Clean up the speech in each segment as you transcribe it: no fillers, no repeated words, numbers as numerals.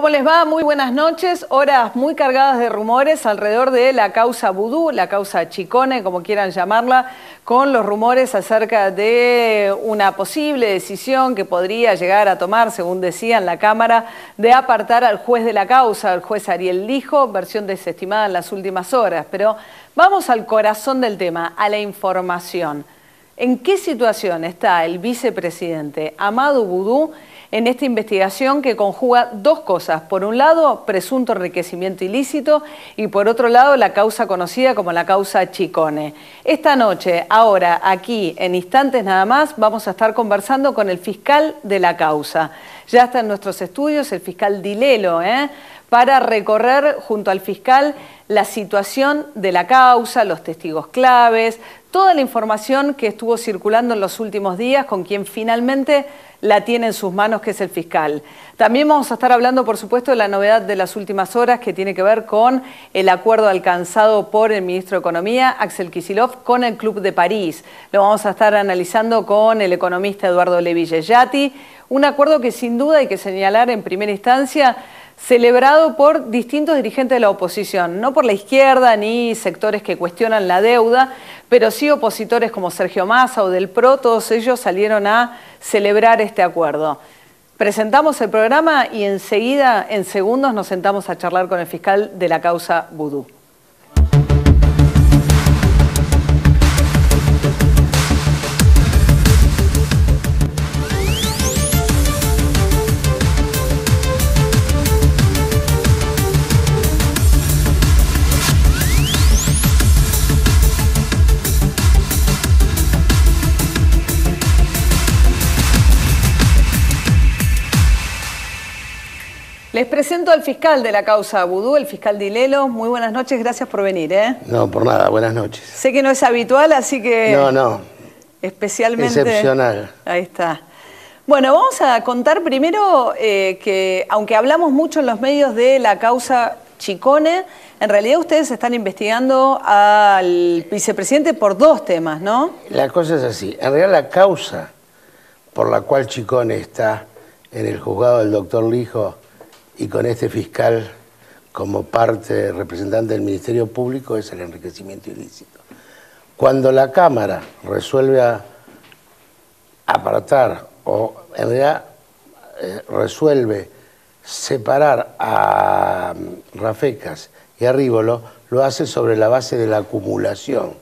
¿Cómo les va? Muy buenas noches. Horas muy cargadas de rumores alrededor de la causa Vudú, la causa Chicone, como quieran llamarla, con los rumores acerca de una posible decisión que podría llegar a tomar, según decían la Cámara, de apartar al juez de la causa, al juez Ariel Lijo, versión desestimada en las últimas horas. Pero vamos al corazón del tema, a la información. ¿En qué situación está el vicepresidente Amadou Vudú en esta investigación que conjuga dos cosas? Por un lado, presunto enriquecimiento ilícito y por otro lado, la causa conocida como la causa Chicone. Esta noche, ahora, aquí, en instantes nada más, vamos a estar conversando con el fiscal de la causa. Ya está en nuestros estudios el fiscal Dilelo, para recorrer junto al fiscal la situación de la causa, los testigos claves, toda la información que estuvo circulando en los últimos días con quien finalmente la tiene en sus manos, que es el fiscal. También vamos a estar hablando, por supuesto, de la novedad de las últimas horas que tiene que ver con el acuerdo alcanzado por el ministro de Economía, Axel Kicillof, con el Club de París. Lo vamos a estar analizando con el economista Eduardo Levi-Yeyati. Un acuerdo que sin duda hay que señalar en primera instancia, celebrado por distintos dirigentes de la oposición, no por la izquierda ni sectores que cuestionan la deuda, pero sí opositores como Sergio Massa o del PRO, todos ellos salieron a celebrar este acuerdo. Presentamos el programa y enseguida, en segundos, nos sentamos a charlar con el fiscal de la causa Vudú. Les presento al fiscal de la causa Vudú, el fiscal Dilelo. Muy buenas noches, gracias por venir. No, por nada, buenas noches. Sé que no es habitual, así que... No. Especialmente... Excepcional. Ahí está. Bueno, vamos a contar primero que, aunque hablamos mucho en los medios de la causa Chicone, en realidad ustedes están investigando al vicepresidente por dos temas, ¿no? La cosa es así. En realidad la causa por la cual Chicone está en el juzgado del doctor Lijo y con este fiscal como parte representante del Ministerio Público es el enriquecimiento ilícito. Cuando la Cámara resuelve apartar o en realidad resuelve separar a Rafecas y a Rívolo, lo hace sobre la base de la acumulación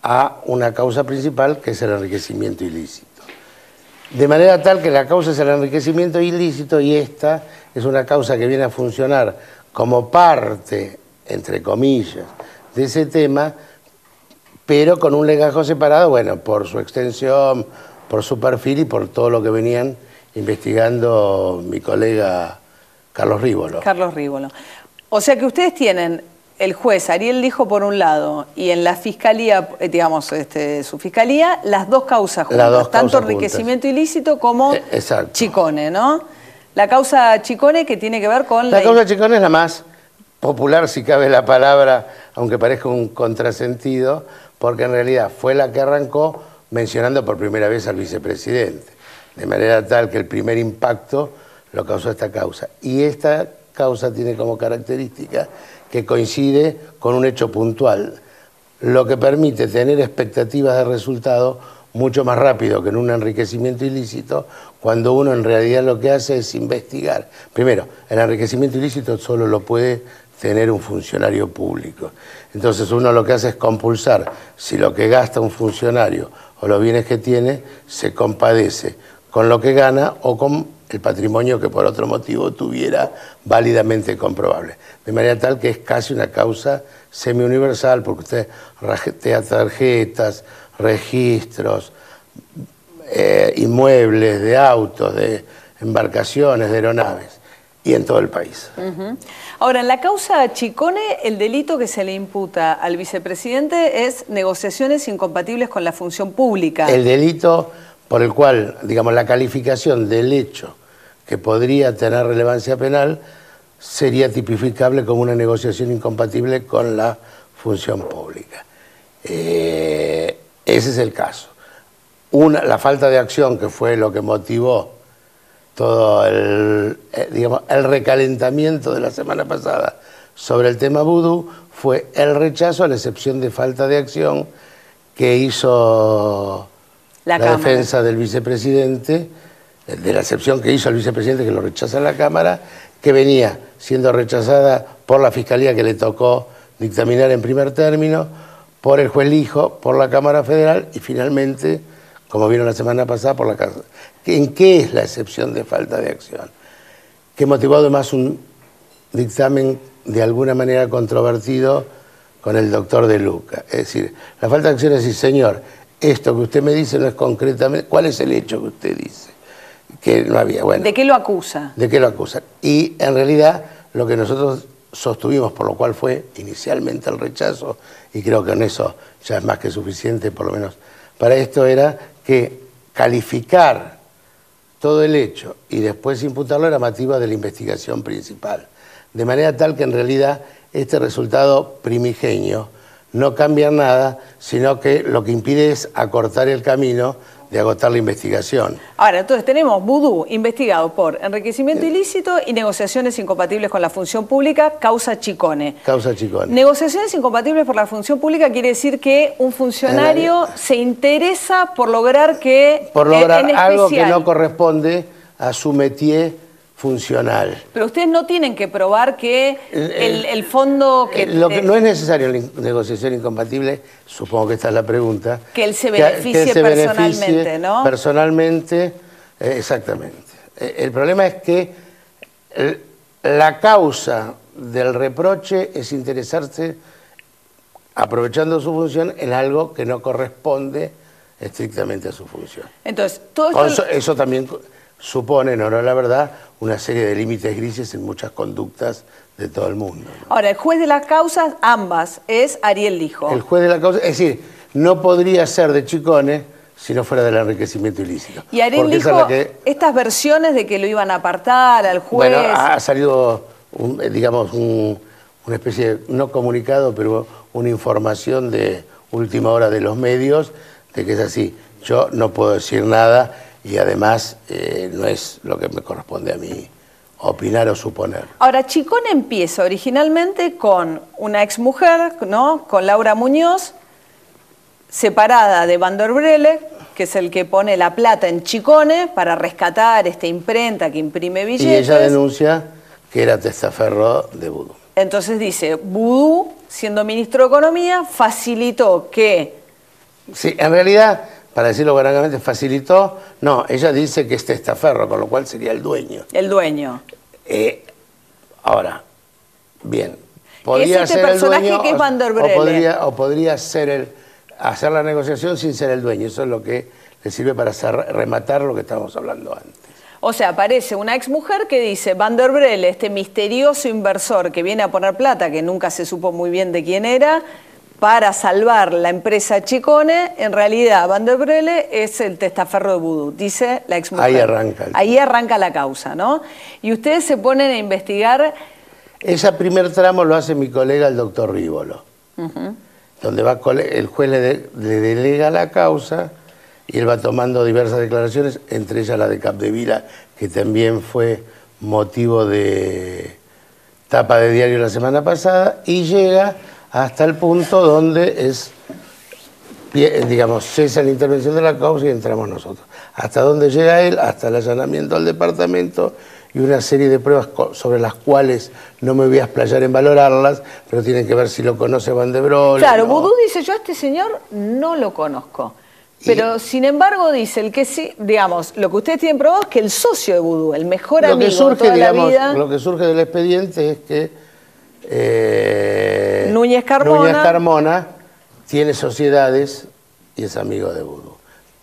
a una causa principal que es el enriquecimiento ilícito. De manera tal que la causa es el enriquecimiento ilícito y esta es una causa que viene a funcionar como parte, entre comillas, de ese tema, pero con un legajo separado, bueno, por su extensión, por su perfil y por todo lo que venían investigando mi colega Carlos Rívolo. Carlos Rívolo. O sea que ustedes tienen el juez Ariel Lijo por un lado y en la fiscalía, digamos, su fiscalía, las dos causas juntas, tanto enriquecimiento ilícito como Chicone, ¿no? La causa Chicone que tiene que ver con... La causa Chicone es la más popular, si cabe la palabra, aunque parezca un contrasentido, porque en realidad fue la que arrancó mencionando por primera vez al vicepresidente, de manera tal que el primer impacto lo causó esta causa. Y esta causa tiene como característica que coincide con un hecho puntual, lo que permite tener expectativas de resultado mucho más rápido que en un enriquecimiento ilícito, cuando uno en realidad lo que hace es investigar. Primero, el enriquecimiento ilícito solo lo puede tener un funcionario público. Entonces uno lo que hace es compulsar si lo que gasta un funcionario o los bienes que tiene se compadece con lo que gana o con el patrimonio que por otro motivo tuviera válidamente comprobable. De manera tal que es casi una causa semi-universal, porque usted rajetea tarjetas, registros, inmuebles de autos, de embarcaciones, de aeronaves, y en todo el país. Ahora, en la causa Chicone, el delito que se le imputa al vicepresidente es negociaciones incompatibles con la función pública. El delito por el cual, digamos, la calificación del hecho que podría tener relevancia penal sería tipificable como una negociación incompatible con la función pública. Ese es el caso. La falta de acción, que fue lo que motivó todo digamos, el recalentamiento de la semana pasada sobre el tema vudú fue el rechazo a la excepción de falta de acción que hizo la defensa del vicepresidente, de la excepción que hizo el vicepresidente que lo rechaza en la Cámara, que venía siendo rechazada por la Fiscalía que le tocó dictaminar en primer término, por el juez Lijo, por la Cámara Federal y finalmente, como vieron la semana pasada, por la Casa. ¿En qué es la excepción de falta de acción? Que motivó además un dictamen de alguna manera controvertido con el doctor De Luca. Es decir, la falta de acción es decir, señor, esto que usted me dice no es concretamente, ¿cuál es el hecho que usted dice? Que no había, bueno. ¿De qué lo acusa? ¿De qué lo acusan? Y en realidad lo que nosotros sostuvimos, por lo cual fue inicialmente el rechazo, y creo que con eso ya es más que suficiente, por lo menos para esto, era que calificar todo el hecho y después imputarlo era motivo de la investigación principal. De manera tal que en realidad este resultado primigenio no cambia nada, sino que lo que impide es acortar el camino de agotar la investigación. Ahora, entonces tenemos vudú investigado por enriquecimiento ilícito y negociaciones incompatibles con la función pública, causa Chicone. Causa Chicone. Negociaciones incompatibles por la función pública quiere decir que un funcionario se interesa por lograr que... Por lograr algo que no corresponde a su métier funcional. Pero ustedes no tienen que probar que el fondo... Lo que no es necesario en la negociación incompatible, supongo que esta es la pregunta. Que él se beneficie personalmente, ¿no? Personalmente, exactamente. El problema es que la causa del reproche es interesarse, aprovechando su función, en algo que no corresponde estrictamente a su función. Entonces, todo esto... Eso también supone, no la verdad, una serie de límites grises en muchas conductas de todo el mundo, ¿no? Ahora, el juez de las causas, ambas, es Ariel Lijo. El juez de la causa, es decir, no podría ser de Chicone si no fuera del enriquecimiento ilícito. Y Ariel Lijo, estas versiones de que lo iban a apartar al juez... Bueno, ha salido, digamos, una especie de, no comunicado, pero una información de última hora de los medios, de que es así. Yo no puedo decir nada y además no es lo que me corresponde a mí opinar o suponer. Ahora, Chicone empieza originalmente con una exmujer, ¿no? Con Laura Muñoz, separada de Van der Brele, que es el que pone la plata en Chicone para rescatar esta imprenta que imprime billetes. Y ella denuncia que era testaferro de vudú. Entonces dice, vudú, siendo ministro de Economía, facilitó que... Sí, en realidad... Para decirlo grandemente, facilitó. No, ella dice que es testaferro, con lo cual sería el dueño. El dueño. Ahora, bien. Podría es este ser personaje el dueño, que es Van der Brele. O podría ser hacer la negociación sin ser el dueño. Eso es lo que le sirve para rematar lo que estábamos hablando antes. O sea, aparece una exmujer que dice, Van der Brele, este misterioso inversor que viene a poner plata, que nunca se supo muy bien de quién era, para salvar la empresa Chicone, en realidad Van der Brele es el testaferro de vudú, dice la exmujer. Ahí arranca. Ahí arranca la causa, ¿no? Y ustedes se ponen a investigar... Ese primer tramo lo hace mi colega el doctor Rívolo, donde va el juez le delega la causa y él va tomando diversas declaraciones, entre ellas la de Capdevila, que también fue motivo de tapa de diario la semana pasada, y llega hasta el punto donde digamos, cesa la intervención de la causa y entramos nosotros. Hasta donde llega él, hasta el allanamiento al departamento y una serie de pruebas sobre las cuales no me voy a explayar en valorarlas, pero tienen que ver si lo conoce Van der Brele. Claro, ¿no? Vudú dice, yo a este señor no lo conozco. Pero, sin embargo, dice el que sí, digamos, lo que ustedes tienen probado es que el socio de Vudú, el mejor amigo de toda la vida... Lo que surge del expediente es que Núñez Carmona tiene sociedades y es amigo de Vudú.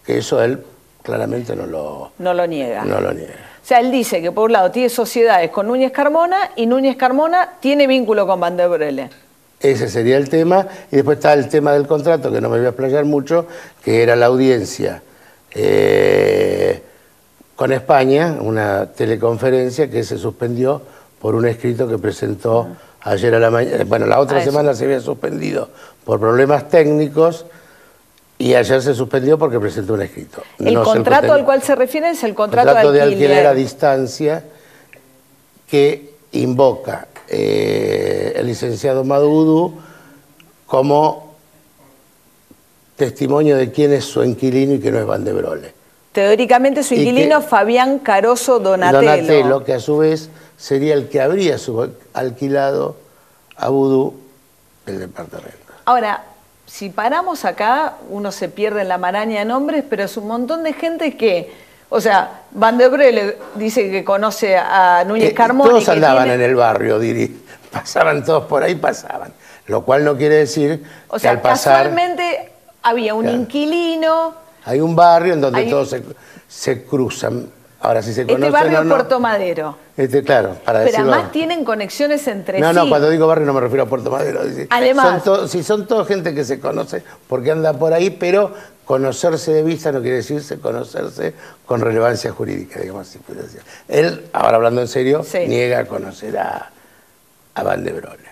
Que eso él claramente no lo niega. No lo niega. O sea, él dice que por un lado tiene sociedades con Núñez Carmona y Núñez Carmona tiene vínculo con Van der Brele. Ese sería el tema. Y después está el tema del contrato, que no me voy a explayar mucho, que era la audiencia con España, una teleconferencia que se suspendió por un escrito que presentó ayer a la mañana. Bueno, la otra semana se había suspendido por problemas técnicos Y ayer se suspendió porque presentó un escrito. El contrato al cual se refiere es el contrato de alquiler a distancia que invoca el licenciado Maduro como testimonio de quién es su inquilino y que no es Van de Brolle. Teóricamente su inquilino Fabián Caroso Donatello. Donatello, que a su vez sería el que habría alquilado a Vudú el departamento. Ahora, si paramos acá, uno se pierde en la maraña de nombres, pero es un montón de gente que, o sea, Van de Brolle dice que conoce a Núñez Carmona. Todos andaban en el barrio, pasaban todos por ahí, pasaban. Lo cual no quiere decir que al pasar... casualmente había un inquilino... Hay un barrio en donde todos se cruzan. Ahora, si se conocen este barrio o no, Puerto Madero. Claro, para decirlo. Pero además tienen conexiones entre sí. No, cuando digo barrio no me refiero a Puerto Madero. Además. Son toda gente que se conoce porque anda por ahí, pero conocerse de vista no quiere decirse conocerse con relevancia jurídica, digamos así. Él, ahora hablando en serio, niega a conocer a Van de Brolle.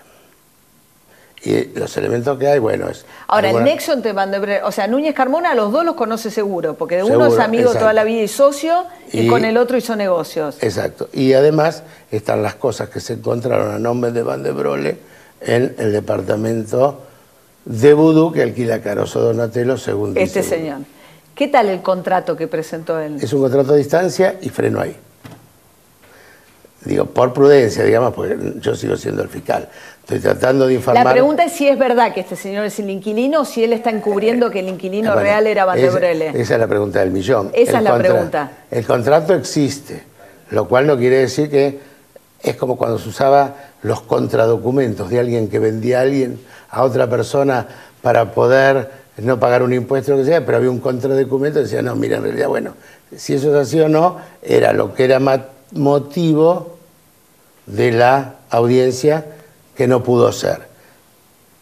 Y los elementos que hay, bueno, es... Ahora, el nexo entre Van de Brolle, o sea, Núñez Carmona, a los dos los conoce seguro, porque de uno es amigo toda la vida y socio, y con el otro hizo negocios. Exacto. Y además están las cosas que se encontraron a nombre de Van de Brolle en el departamento de Vudú que alquila Caroso Donatello, según dice este señor. ¿Qué tal el contrato que presentó él? Es un contrato a distancia y freno ahí. Digo, por prudencia, digamos, porque yo sigo siendo el fiscal. Estoy tratando de informar... La pregunta es si es verdad que este señor es el inquilino o si él está encubriendo que el inquilino real era Van de Brolle. Esa es la pregunta del millón. Esa es la pregunta. El contrato existe, lo cual no quiere decir que... Es como cuando se usaba los contradocumentos de alguien que vendía a alguien, a otra persona, para poder no pagar un impuesto, lo que sea, pero había un contradocumento que decía, no, mira, en realidad, bueno, si eso es así o no, era lo que era motivo de la audiencia que no pudo ser.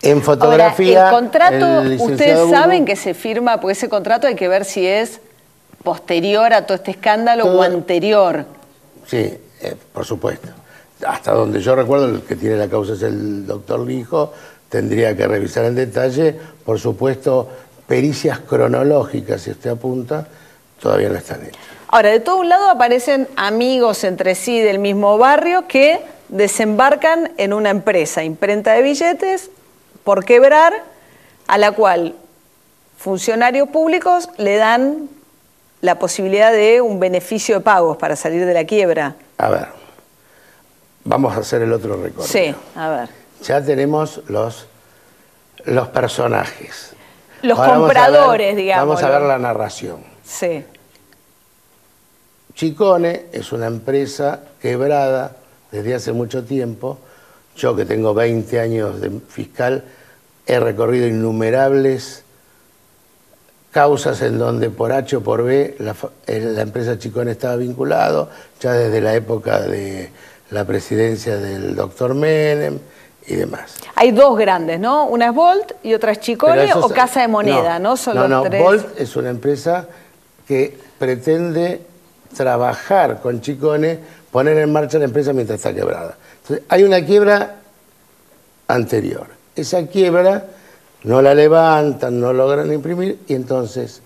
En fotografía... Ahora, el contrato, ustedes saben que se firma, porque ese contrato hay que ver si es posterior a todo este escándalo o anterior. Sí, por supuesto. Hasta donde yo recuerdo, el que tiene la causa es el doctor Lijo, tendría que revisar en detalle, por supuesto, pericias cronológicas, si usted apunta, todavía no están hechas. Ahora, de todo un lado aparecen amigos entre sí del mismo barrio que desembarcan en una empresa, imprenta de billetes, por quebrar, a la cual funcionarios públicos le dan la posibilidad de un beneficio de pagos para salir de la quiebra. A ver, vamos a hacer el otro recorrido. Sí, a ver. Ya tenemos los personajes. Los compradores, digamos. Vamos a ver la narración. Sí. Chicone es una empresa quebrada desde hace mucho tiempo. Yo, que tengo 20 años de fiscal, he recorrido innumerables causas en donde por H o por B la empresa Chicone estaba vinculado, ya desde la época de la presidencia del doctor Menem y demás. Hay dos grandes, ¿no? Una es Volt y otra es Chicone o Casa de Moneda, ¿no? Son los tres. Volt es una empresa que pretende trabajar con Chicone, poner en marcha la empresa mientras está quebrada. Entonces, hay una quiebra anterior. Esa quiebra no la levantan, no logran imprimir y entonces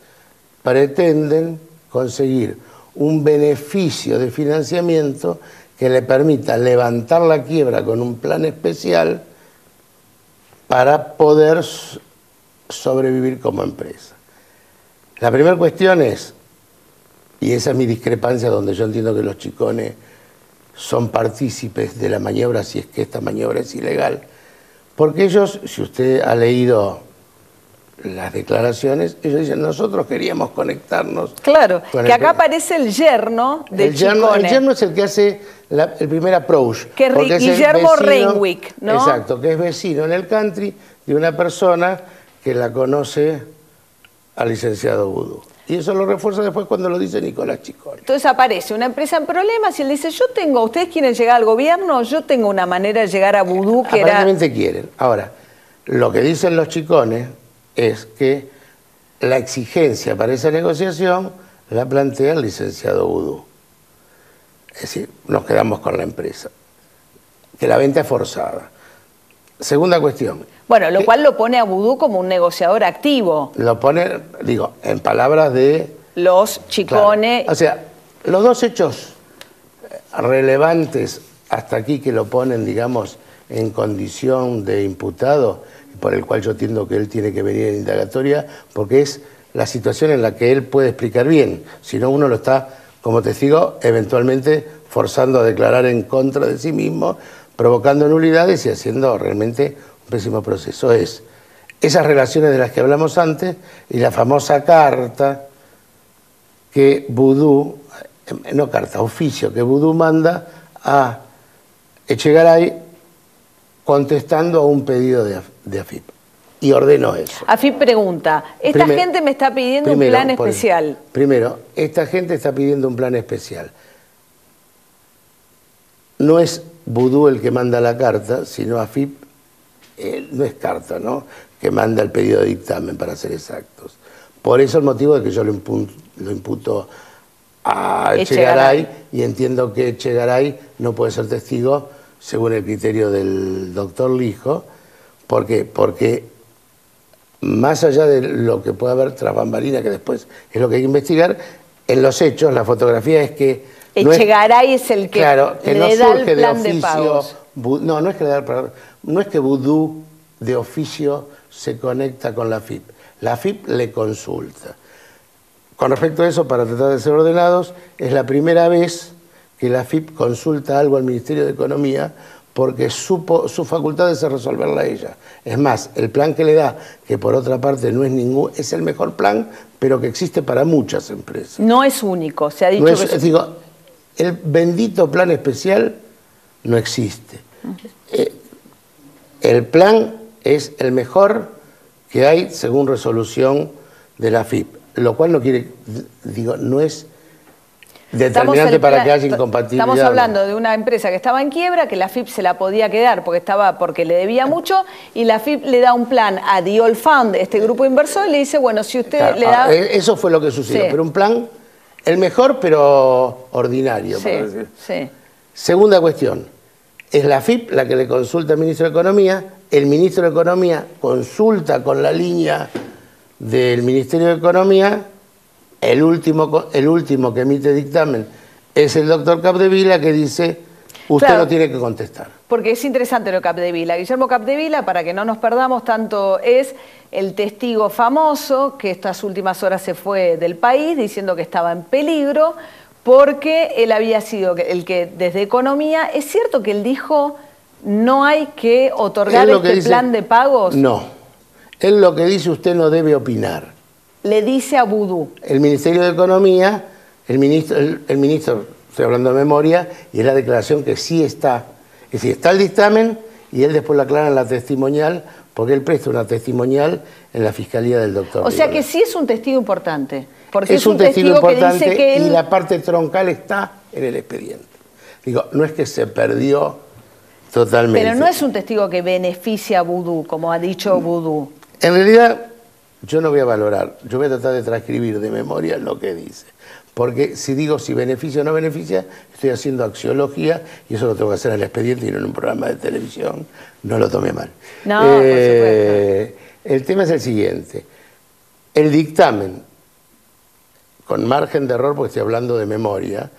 pretenden conseguir un beneficio de financiamiento que le permita levantar la quiebra con un plan especial para poder sobrevivir como empresa. La primera cuestión es, y esa es mi discrepancia donde yo entiendo que los Chicones son partícipes de la maniobra, si es que esta maniobra es ilegal, porque ellos, si usted ha leído las declaraciones, ellos dicen, nosotros queríamos conectarnos. Claro, que acá aparece el yerno de Chicone. El yerno es el que hace el primer approach. Que es Guillermo Renwick, ¿no? Exacto, que es vecino en el country de una persona que la conoce al licenciado Vudú. Y eso lo refuerza después cuando lo dice Nicolás Chicone. Entonces aparece una empresa en problemas y él dice, ustedes quieren llegar al gobierno, yo tengo una manera de llegar a Vudú que aparentemente quieren. Ahora, lo que dicen los Chicones es que la exigencia para esa negociación la plantea el licenciado Vudú. Es decir, nos quedamos con la empresa. Que la venta es forzada. Segunda cuestión. Bueno, lo cual lo pone a Vudú como un negociador activo. Lo pone, digo, en palabras de... Los Chicone. Claro. O sea, los dos hechos relevantes hasta aquí que lo ponen, digamos, en condición de imputado, por el cual yo entiendo que él tiene que venir en indagatoria, porque es la situación en la que él puede explicar bien. Si no, uno lo está, como testigo, eventualmente forzando a declarar en contra de sí mismo, provocando nulidades y haciendo realmente un pésimo proceso. Es esas relaciones de las que hablamos antes y la famosa carta que Vudú, no carta, oficio, que Vudú manda a Echegaray contestando a un pedido de AFIP. Y ordenó eso. AFIP pregunta, esta gente me está pidiendo un plan especial. Primero, esta gente está pidiendo un plan especial. No es Vudú el que manda la carta, sino AFIP, no es carta, ¿no?, que manda el pedido de dictamen, para ser exactos. Por eso el motivo de que yo lo imputo a Echegaray, y entiendo que Echegaray no puede ser testigo según el criterio del doctor Lijo. ¿Por qué? Porque más allá de lo que pueda haber tras bambalinas, que después es lo que hay que investigar, en los hechos, la fotografía es que... Echegaray es el que, claro, que le no da surge el plan de de pagos. No, no es que le da el plan, no es que Vudú de oficio se conecta con la AFIP. La AFIP le consulta. Con respecto a eso, para tratar de ser ordenados, es la primera vez que la AFIP consulta algo al Ministerio de Economía, porque su facultad es resolverla ella. Es más, el plan que le da, que por otra parte no es es el mejor plan, pero que existe para muchas empresas. No es único, se ha dicho que digo, el bendito plan especial no existe. El plan es el mejor que hay según resolución de la AFIP, lo cual no quiere, digo, no es determinante para que haya incompatibilidad. Estamos hablando de una empresa que estaba en quiebra, que la AFIP se la podía quedar porque le debía mucho, y la AFIP le da un plan a The Old Fund, este grupo inversor, y le dice, bueno, si usted le da... Eso fue lo que sucedió, sí. Pero un plan, el mejor, pero ordinario. Sí, sí. Segunda cuestión, es la AFIP la que le consulta al ministro de Economía, el ministro de Economía consulta con la línea del Ministerio de Economía. El último que emite dictamen es el doctor Capdevila, que dice, usted no tiene que contestar. Porque es interesante lo de Capdevila. Guillermo Capdevila, para que no nos perdamos tanto, es el testigo famoso que estas últimas horas se fue del país diciendo que estaba en peligro porque él había sido el que desde Economía, ¿es cierto que él dijo no hay que otorgar plan de pagos? No, él lo que dice, usted no debe opinar. Le dice a Vudú. El Ministerio de Economía, el ministro, estoy hablando de memoria, y es la declaración que sí está. Es decir, está el dictamen y él después lo aclara en la testimonial, porque él presta una testimonial en la Fiscalía del doctor. O sea que sí es un testigo importante. Porque es un testigo importante, que dice que él... y la parte troncal está en el expediente. Digo, no es que se perdió totalmente. Pero no es un testigo que beneficia a Vudú, como ha dicho Vudú. En realidad, yo no voy a valorar, yo voy a tratar de transcribir de memoria lo que dice. Porque si digo si beneficia o no beneficia, estoy haciendo axiología y eso lo tengo que hacer en el expediente y no en un programa de televisión. No lo tome mal. No, por supuesto. El tema es el siguiente. El dictamen, con margen de error, porque estoy hablando de memoria,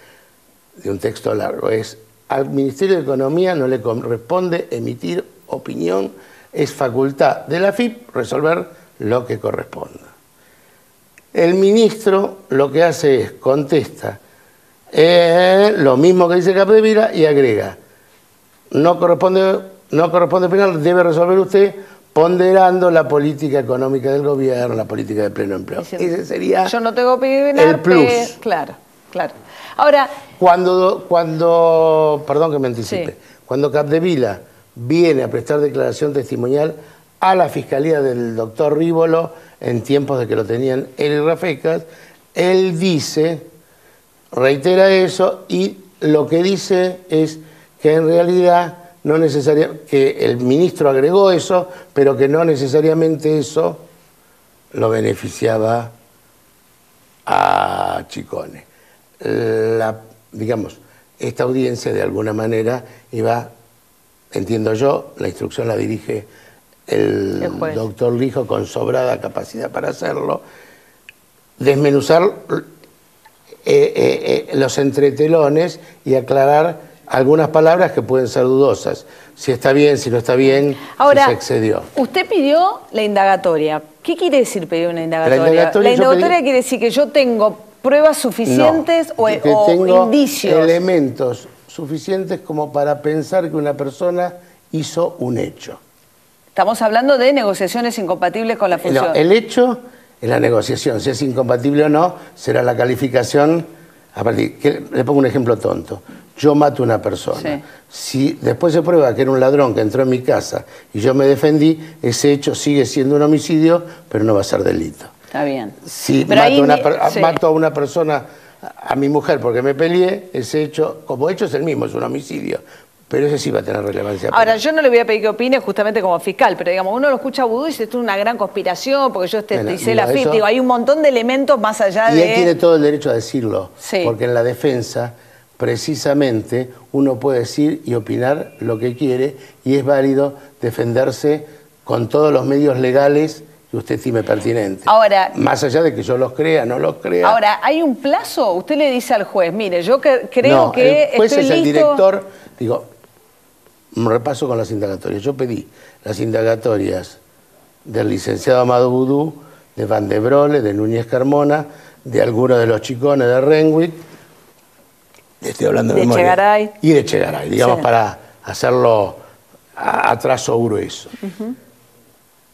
de un texto largo, es: al Ministerio de Economía no le corresponde emitir opinión, es facultad de la AFIP resolver lo que corresponda. El ministro lo que hace es contesta lo mismo que dice Capdevila y agrega: no corresponde opinar, debe resolver usted ponderando la política económica del gobierno, la política de pleno empleo. Ese sería yo no tengo que opinar, el plus. Claro, claro. Ahora, perdón que me anticipe, sí. Cuando Capdevila viene a prestar declaración testimonial a la Fiscalía del doctor Rívolo, en tiempos de que lo tenían él y Rafecas, él dice, reitera eso, y lo que dice es que en realidad no necesariamente, que el ministro agregó eso, pero que no necesariamente eso lo beneficiaba a Chicone. Digamos, esta audiencia de alguna manera iba entiendo yo, la instrucción la dirige el doctor Lijo con sobrada capacidad para hacerlo, desmenuzar los entretelones y aclarar algunas palabras que pueden ser dudosas. Si está bien, si no está bien, ahora, si se excedió. Usted pidió la indagatoria. ¿Qué quiere decir pedir una indagatoria? La indagatoria quiere decir que yo tengo pruebas suficientes o tengo indicios. Elementos suficientes como para pensar que una persona hizo un hecho. Estamos hablando de negociaciones incompatibles con la función. No, el hecho es la negociación. Si es incompatible o no, será la calificación. A partir, le pongo un ejemplo tonto. Yo mato a una persona. Sí. Si después se prueba que era un ladrón que entró en mi casa y yo me defendí, ese hecho sigue siendo un homicidio, pero no va a ser delito. Está bien. Si mato a una persona, a mi mujer porque me peleé, ese hecho, como hecho es el mismo, es un homicidio. Pero ese sí va a tener relevancia. Ahora, yo no le voy a pedir que opine justamente como fiscal, pero digamos, uno lo escucha a Vudú y dice, esto es una gran conspiración, porque yo esteticé la FIP. Digo, hay un montón de elementos más allá de... Y él tiene todo el derecho a decirlo, sí. Porque en la defensa, precisamente, uno puede decir y opinar lo que quiere, y es válido defenderse con todos los medios legales que usted estime pertinente. Ahora, más allá de que yo los crea, no los crea. Ahora, ¿hay un plazo? Usted le dice al juez, mire, yo creo no, que el juez estoy es listo... el director, digo... Un repaso con las indagatorias. Yo pedí las indagatorias del licenciado Amado Vudú, de Van de Brolle, de Núñez Carmona, de algunos de los chicones de Renwick, estoy hablando de memoria, Echegaray. Y de Echegaray, digamos, sí. Para hacerlo a trazo grueso.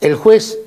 El juez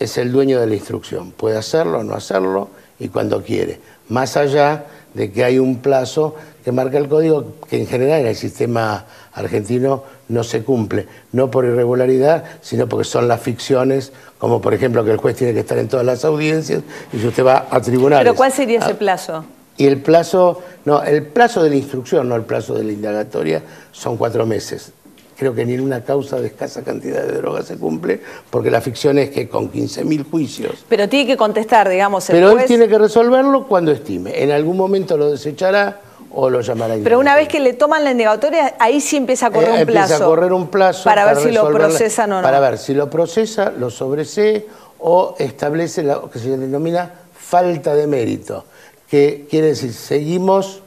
es el dueño de la instrucción, puede hacerlo o no hacerlo, y cuando quiere, más allá de que hay un plazo que marca el código, que en general en el sistema argentino no se cumple, no por irregularidad, sino porque son las ficciones, como por ejemplo que el juez tiene que estar en todas las audiencias, y si usted va a tribunales... ¿Pero cuál sería ese plazo? Y el plazo, no, el plazo de la instrucción, no el plazo de la indagatoria, son 4 meses. Creo que ni en una causa de escasa cantidad de droga se cumple, porque la ficción es que con 15.000 juicios... Pero tiene que contestar, digamos, el Pero juez... él tiene que resolverlo cuando estime. En algún momento lo desechará o lo llamará. Pero una vez que le toman la indagatoria, ahí sí empieza a correr un plazo. Empieza a correr un plazo para ver si lo procesan o no. Para ver si lo procesa, lo sobresee o establece lo que se denomina falta de mérito. Que quiere decir, seguimos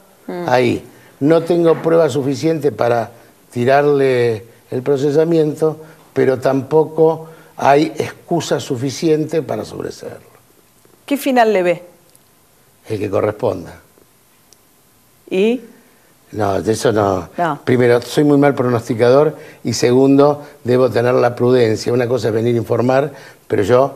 ahí. No tengo prueba suficiente para tirarle el procesamiento, pero tampoco hay excusa suficiente para sobreseerlo. ¿Qué final le ve? El que corresponda. ¿Y? No, de eso no. Primero, soy muy mal pronosticador y segundo, debo tener la prudencia. Una cosa es venir a informar, pero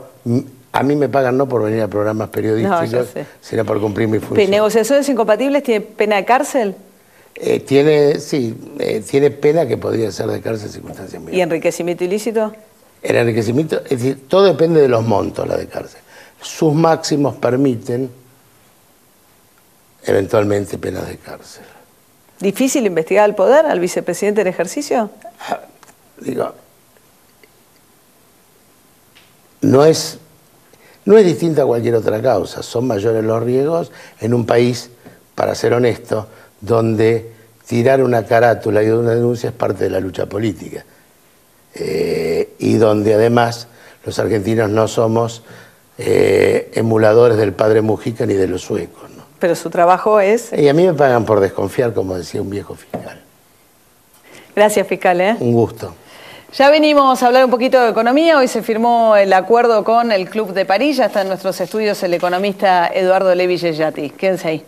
a mí me pagan no por venir a programas periodísticos, sino por cumplir mi función. ¿Negociaciones incompatibles tiene pena de cárcel? Tiene pena que podría ser de cárcel en circunstancias muy... ¿Y enriquecimiento ilícito? El enriquecimiento, es decir, todo depende de los montos, la de cárcel. Sus máximos permiten eventualmente penas de cárcel. ¿Difícil investigar al poder, al vicepresidente en ejercicio? Digo, no es distinta a cualquier otra causa. Son mayores los riesgos en un país, para ser honesto, donde tirar una carátula y una denuncia es parte de la lucha política. Y donde además los argentinos no somos emuladores del padre Mujica ni de los suecos, ¿no? Pero su trabajo es... Y a mí me pagan por desconfiar, como decía un viejo fiscal. Gracias, fiscal. Un gusto. Ya venimos a hablar un poquito de economía. Hoy se firmó el acuerdo con el Club de París. Ya está en nuestros estudios el economista Eduardo Levi Yeyati. Quédense ahí.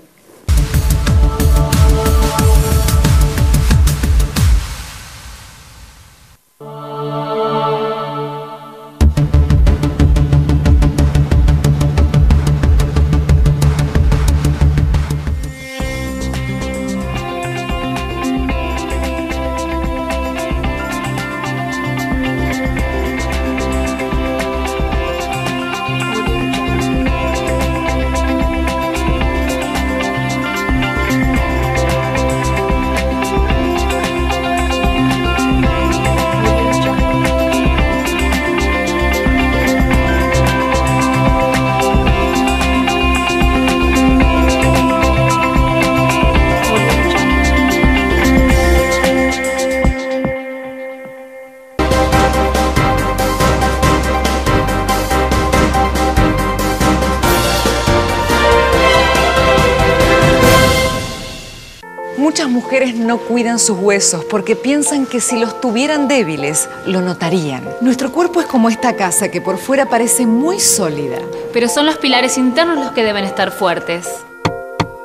Muchas mujeres no cuidan sus huesos porque piensan que si los tuvieran débiles, lo notarían. Nuestro cuerpo es como esta casa que por fuera parece muy sólida. Pero son los pilares internos los que deben estar fuertes.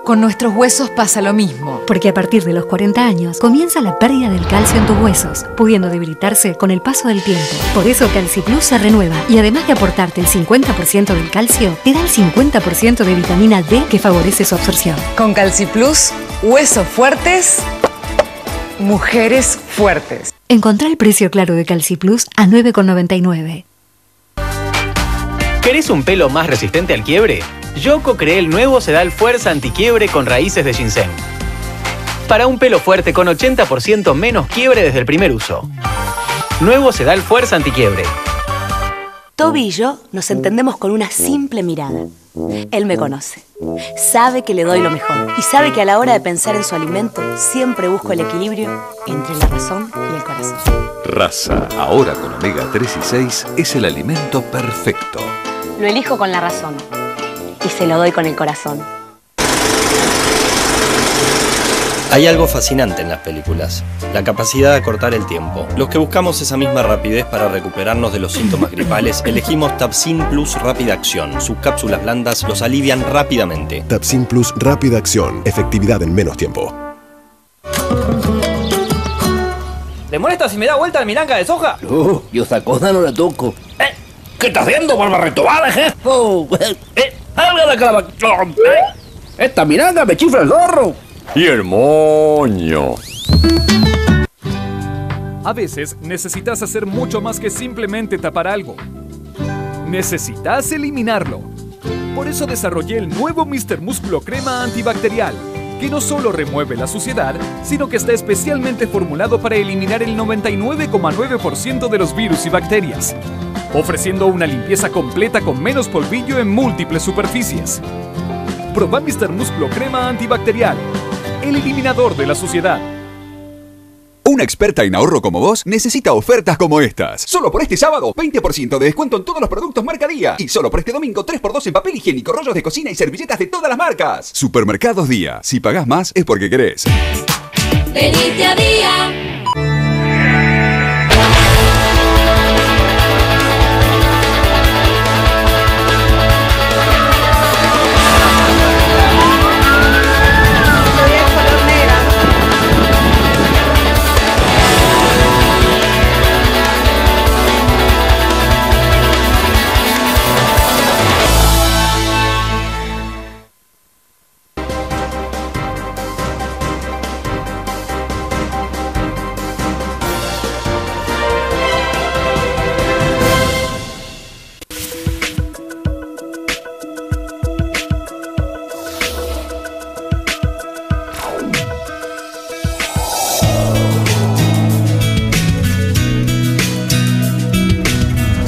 Con nuestros huesos pasa lo mismo. Porque a partir de los 40 años comienza la pérdida del calcio en tus huesos, pudiendo debilitarse con el paso del tiempo. Por eso CalciPlus se renueva y además de aportarte el 50% del calcio, te da el 50% de vitamina D que favorece su absorción. Con CalciPlus, huesos fuertes, mujeres fuertes. Encontrá el precio claro de CalciPlus a 9,99. ¿Querés un pelo más resistente al quiebre? Yo co-creé el nuevo Sedal Fuerza Antiquiebre con raíces de ginseng. Para un pelo fuerte con 80% menos quiebre desde el primer uso. Nuevo Sedal Fuerza Antiquiebre. Toby y yo nos entendemos con una simple mirada. Él me conoce, sabe que le doy lo mejor y sabe que a la hora de pensar en su alimento siempre busco el equilibrio entre la razón y el corazón. Raza, ahora con omega 3 y 6, es el alimento perfecto. Lo elijo con la razón y se lo doy con el corazón. Hay algo fascinante en las películas, la capacidad de acortar el tiempo. Los que buscamos esa misma rapidez para recuperarnos de los síntomas gripales, elegimos Tapsin Plus Rápida Acción. Sus cápsulas blandas los alivian rápidamente. Tapsin Plus Rápida Acción, efectividad en menos tiempo. ¿Le molesta si me da vuelta la milanga de soja? No, yo esa cosa no la toco. ¿Qué está haciendo, barbarretobada, jefe? ¡Salga la calabaza! Esta milanga me chifla el gorro. Y el moño. A veces necesitas hacer mucho más que simplemente tapar algo. Necesitas eliminarlo. Por eso desarrollé el nuevo Mr. Músculo Crema Antibacterial, que no solo remueve la suciedad, sino que está especialmente formulado para eliminar el 99,9% de los virus y bacterias, ofreciendo una limpieza completa con menos polvillo en múltiples superficies. Probá Mr. Músculo Crema Antibacterial, el eliminador de la suciedad. Una experta en ahorro como vos necesita ofertas como estas. Solo por este sábado, 20% de descuento en todos los productos Marca Día. Y solo por este domingo, 3x2 en papel higiénico, rollos de cocina y servilletas de todas las marcas. Supermercados Día. Si pagás más es porque querés. Venite a Día.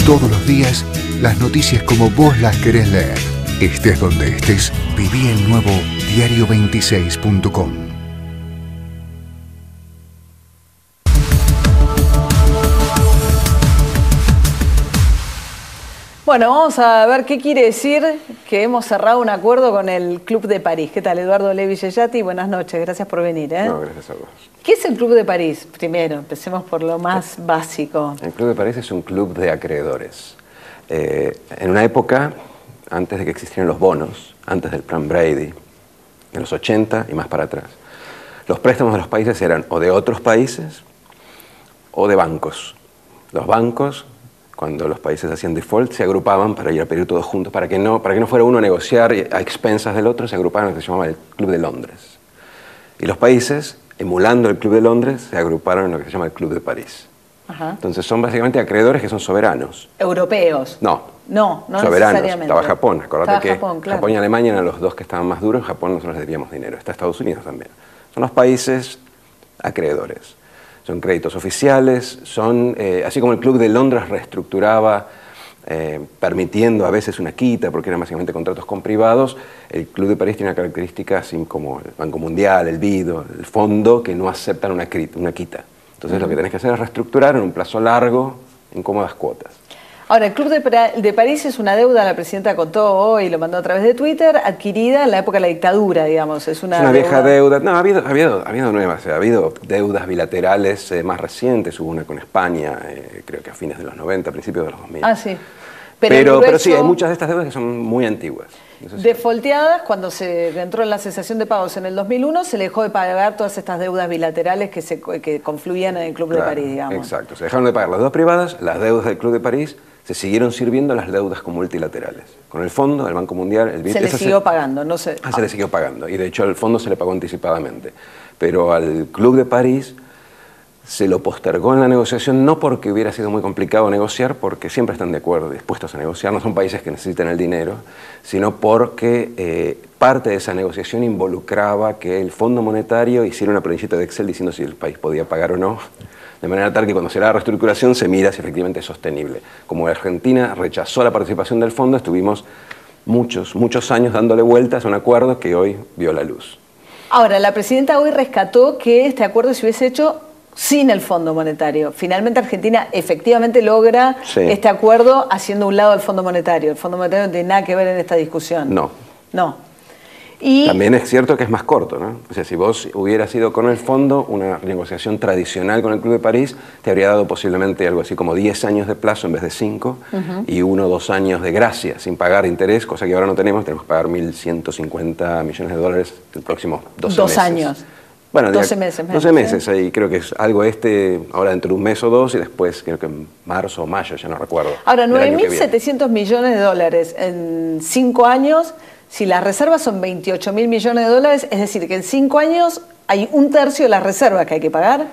Todos los días, las noticias como vos las querés leer. Estés donde estés, viví el nuevo diario26.com. Bueno, vamos a ver qué quiere decir que hemos cerrado un acuerdo con el Club de París. ¿Qué tal, Eduardo Levi Yeyati? Buenas noches, gracias por venir. No, gracias a vos. ¿Qué es el Club de París? Primero, empecemos por lo más básico. El Club de París es un club de acreedores. En una época, antes de que existieran los bonos, antes del plan Brady, en los 80 y más para atrás, los préstamos de los países eran o de otros países o de bancos. Los bancos, cuando los países hacían default, se agrupaban para ir a pedir todos juntos, para que no fuera uno a negociar a expensas del otro, se agrupaban en lo que se llamaba el Club de Londres. Y los países, emulando el Club de Londres, se agruparon en lo que se llama el Club de París. Ajá. Entonces son básicamente acreedores que son soberanos. ¿Europeos? No soberanos. Necesariamente. Estaba Japón, acordate que Japón, claro. Japón y Alemania eran los dos que estaban más duros, en Japón nosotros les debíamos dinero, está Estados Unidos también. Son los países acreedores. Son créditos oficiales, son, así como el Club de Londres reestructuraba, permitiendo a veces una quita, porque eran básicamente contratos con privados, el Club de París tiene una característica así como el Banco Mundial, el BID, el fondo, que no aceptan una quita. Entonces lo que tenés que hacer es reestructurar en un plazo largo, en cómodas cuotas. Ahora, el Club de París es una deuda, la presidenta contó hoy, lo mandó a través de Twitter, adquirida en la época de la dictadura, digamos. Es una vieja deuda. No, ha habido nuevas, ha habido deudas bilaterales más recientes, hubo una con España, creo que a fines de los 90, principios de los 2000. Ah, sí. Pero sí, hay muchas de estas deudas que son muy antiguas. Defaulteadas, cuando se entró en la cesación de pagos en el 2001, se le dejó de pagar todas estas deudas bilaterales que confluían en el Club de París, digamos. Exacto, se dejaron de pagar las deudas privadas, las deudas del Club de París, se siguieron sirviendo las deudas con multilaterales. Con el Fondo, el Banco Mundial, el BID... Se le siguió pagando, no sé. Se le siguió pagando, y de hecho al Fondo se le pagó anticipadamente. Pero al Club de París se lo postergó en la negociación, no porque hubiera sido muy complicado negociar, porque siempre están de acuerdo, dispuestos a negociar, no son países que necesitan el dinero, sino porque parte de esa negociación involucraba que el Fondo Monetario hiciera una planillita de Excel diciendo si el país podía pagar o no, de manera tal que cuando se haga la reestructuración se mira si efectivamente es sostenible. Como Argentina rechazó la participación del fondo, estuvimos muchos años dándole vueltas a un acuerdo que hoy vio la luz. Ahora, la presidenta hoy rescató que este acuerdo se hubiese hecho sin el Fondo Monetario. Finalmente Argentina efectivamente logra este acuerdo haciendo un lado el Fondo Monetario. El Fondo Monetario no tiene nada que ver en esta discusión. No. Y también es cierto que es más corto, ¿no? O sea, si vos hubieras ido con el fondo, una negociación tradicional con el Club de París te habría dado posiblemente algo así como 10 años de plazo en vez de 5 y 1 o 2 años de gracia sin pagar interés, cosa que ahora no tenemos que pagar 1.150 millones de dólares el próximo 12 meses. 2 años. Bueno, 12 meses. 12 meses, ahí creo que es algo ahora dentro de un mes o dos y después creo que en marzo o mayo, ya no recuerdo. Ahora, 9.700 millones de dólares en 5 años, si las reservas son 28.000 millones de dólares, es decir, que en 5 años hay 1/3 de las reservas que hay que pagar.